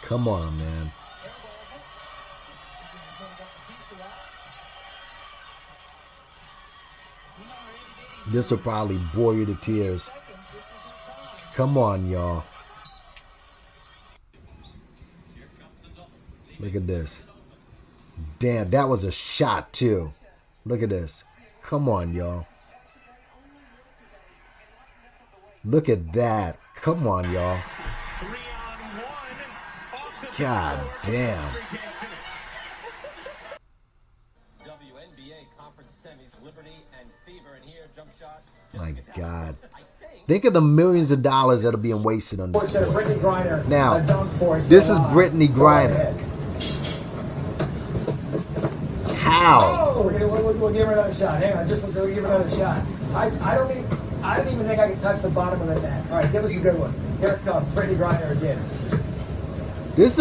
Come on, man. This will probably bore you to tears. Come on, y'all. Look at this. Damn, that was a shot, too. Look at this. Come on, y'all. Look at that. Come on, y'all. God damn. My God. Think of the millions of dollars that are being wasted on this. Now, this is Brittany Griner. How? Oh, we'll give her another shot. Hang on, we'll give her another shot. I don't even think I can touch the bottom of the net. All right, give us a good one. Here it comes, Brittany Griner again. This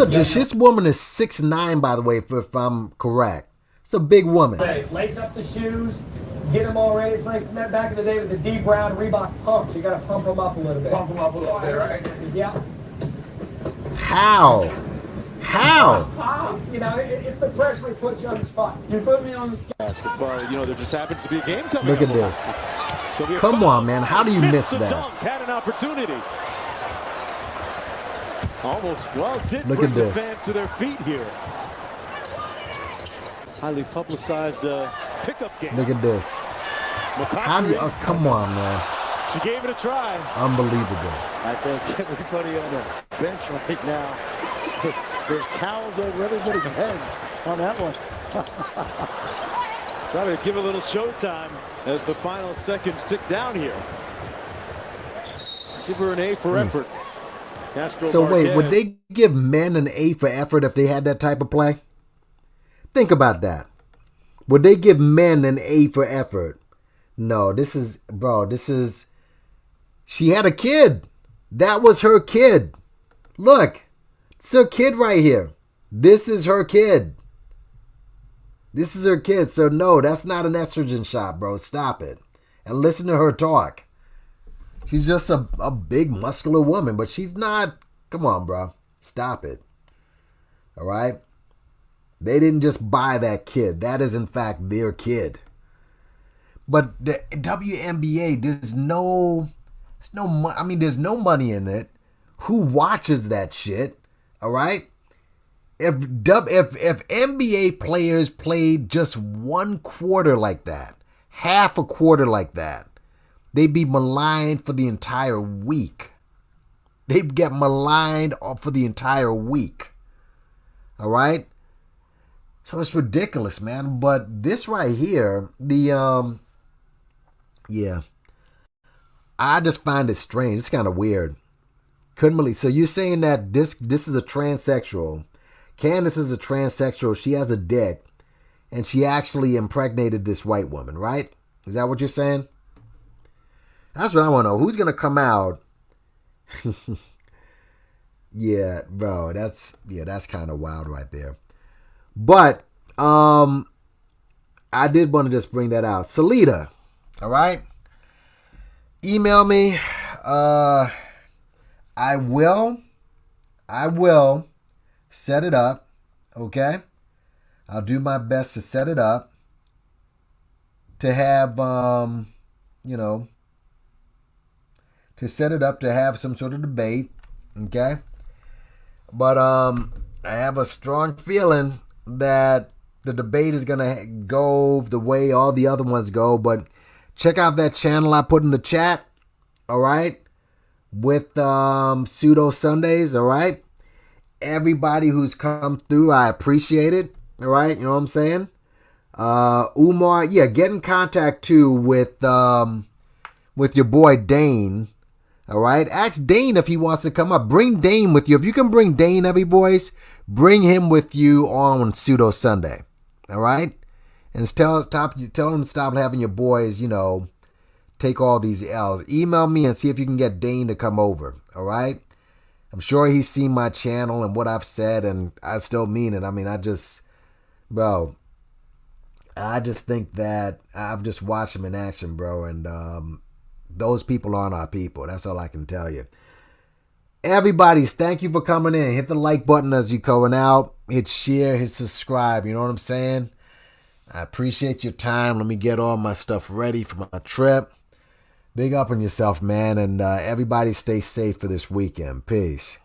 woman is 6'9", by the way, if I'm correct. It's a big woman. Lace up the shoes. Get them all ready. It's like back in the day with the D Brown Reebok pumps. You got to pump them up a little bit. Pump them up a little bit, right? Yeah. How? It's the pressure we put you on the spot. You put me on the spot. Basketball, there just happens to be a game coming. Look at this. Come on, man. How do you miss that? Dunk, had an opportunity. Almost, didn't Look bring at the this. fans to their feet here. Highly publicized pickup game. Look at this. How do you? Oh, come on, man. She gave it a try. Unbelievable. I think everybody on the bench right now, there's towels over everybody's heads on that one. Try to give a little showtime as the final seconds tick down here. Give her an A for effort. Castro So Marquez. wait, would they give men an A for effort if they had that type of play? Think about that. Would they give men an A for effort? No, she had a kid. That was her kid. Look, it's her kid right here. This is her kid. This is her kid. So no, that's not an estrogen shot, bro. Stop it. And listen to her talk. She's just a big muscular woman, but she's not. Come on, bro. Stop it. All right? They didn't just buy that kid. That is, in fact, their kid. But the WNBA, there's no money in it. Who watches that shit? All right? If NBA players played just one quarter like that, half a quarter like that, they'd be maligned for the entire week. They'd get maligned for the entire week. All right? So it's ridiculous, man. But this right here, I just find it strange. It's kind of weird. Couldn't believe. So you're saying that this is a transsexual. Candace is a transsexual. She has a dick. And she actually impregnated this white woman, right? Is that what you're saying? That's what I want to know. Who's going to come out? Yeah, bro. That's kind of wild right there. But I did want to just bring that out. Salida, all right? Email me. I will set it up, okay? I'll do my best to set it up to have, to set it up to have some sort of debate, okay? But I have a strong feeling that the debate is going to go the way all the other ones go. But check out that channel I put in the chat, all right? with Pseudo Sundays, all right? Everybody who's come through, I appreciate it, all right? You know what I'm saying? Umar, yeah, get in contact too with your boy Dane, all right? Ask Dane if he wants to come up. Bring Dane with you. If you can bring Dane, every voice, bring him with you on Pseudo Sunday, all right? And tell him to stop having your boys, take all these L's. Email me and see if you can get Dane to come over, all right? I'm sure he's seen my channel and what I've said, and I still mean it. I mean, I just think that I've just watched him in action, bro, and those people aren't our people. That's all I can tell you. Everybody's, thank you for coming in. Hit the like button as you going out. Hit share, hit subscribe. You know what I'm saying? I appreciate your time. Let me get all my stuff ready for my trip. Big up on yourself, man, and everybody stay safe for this weekend. Peace.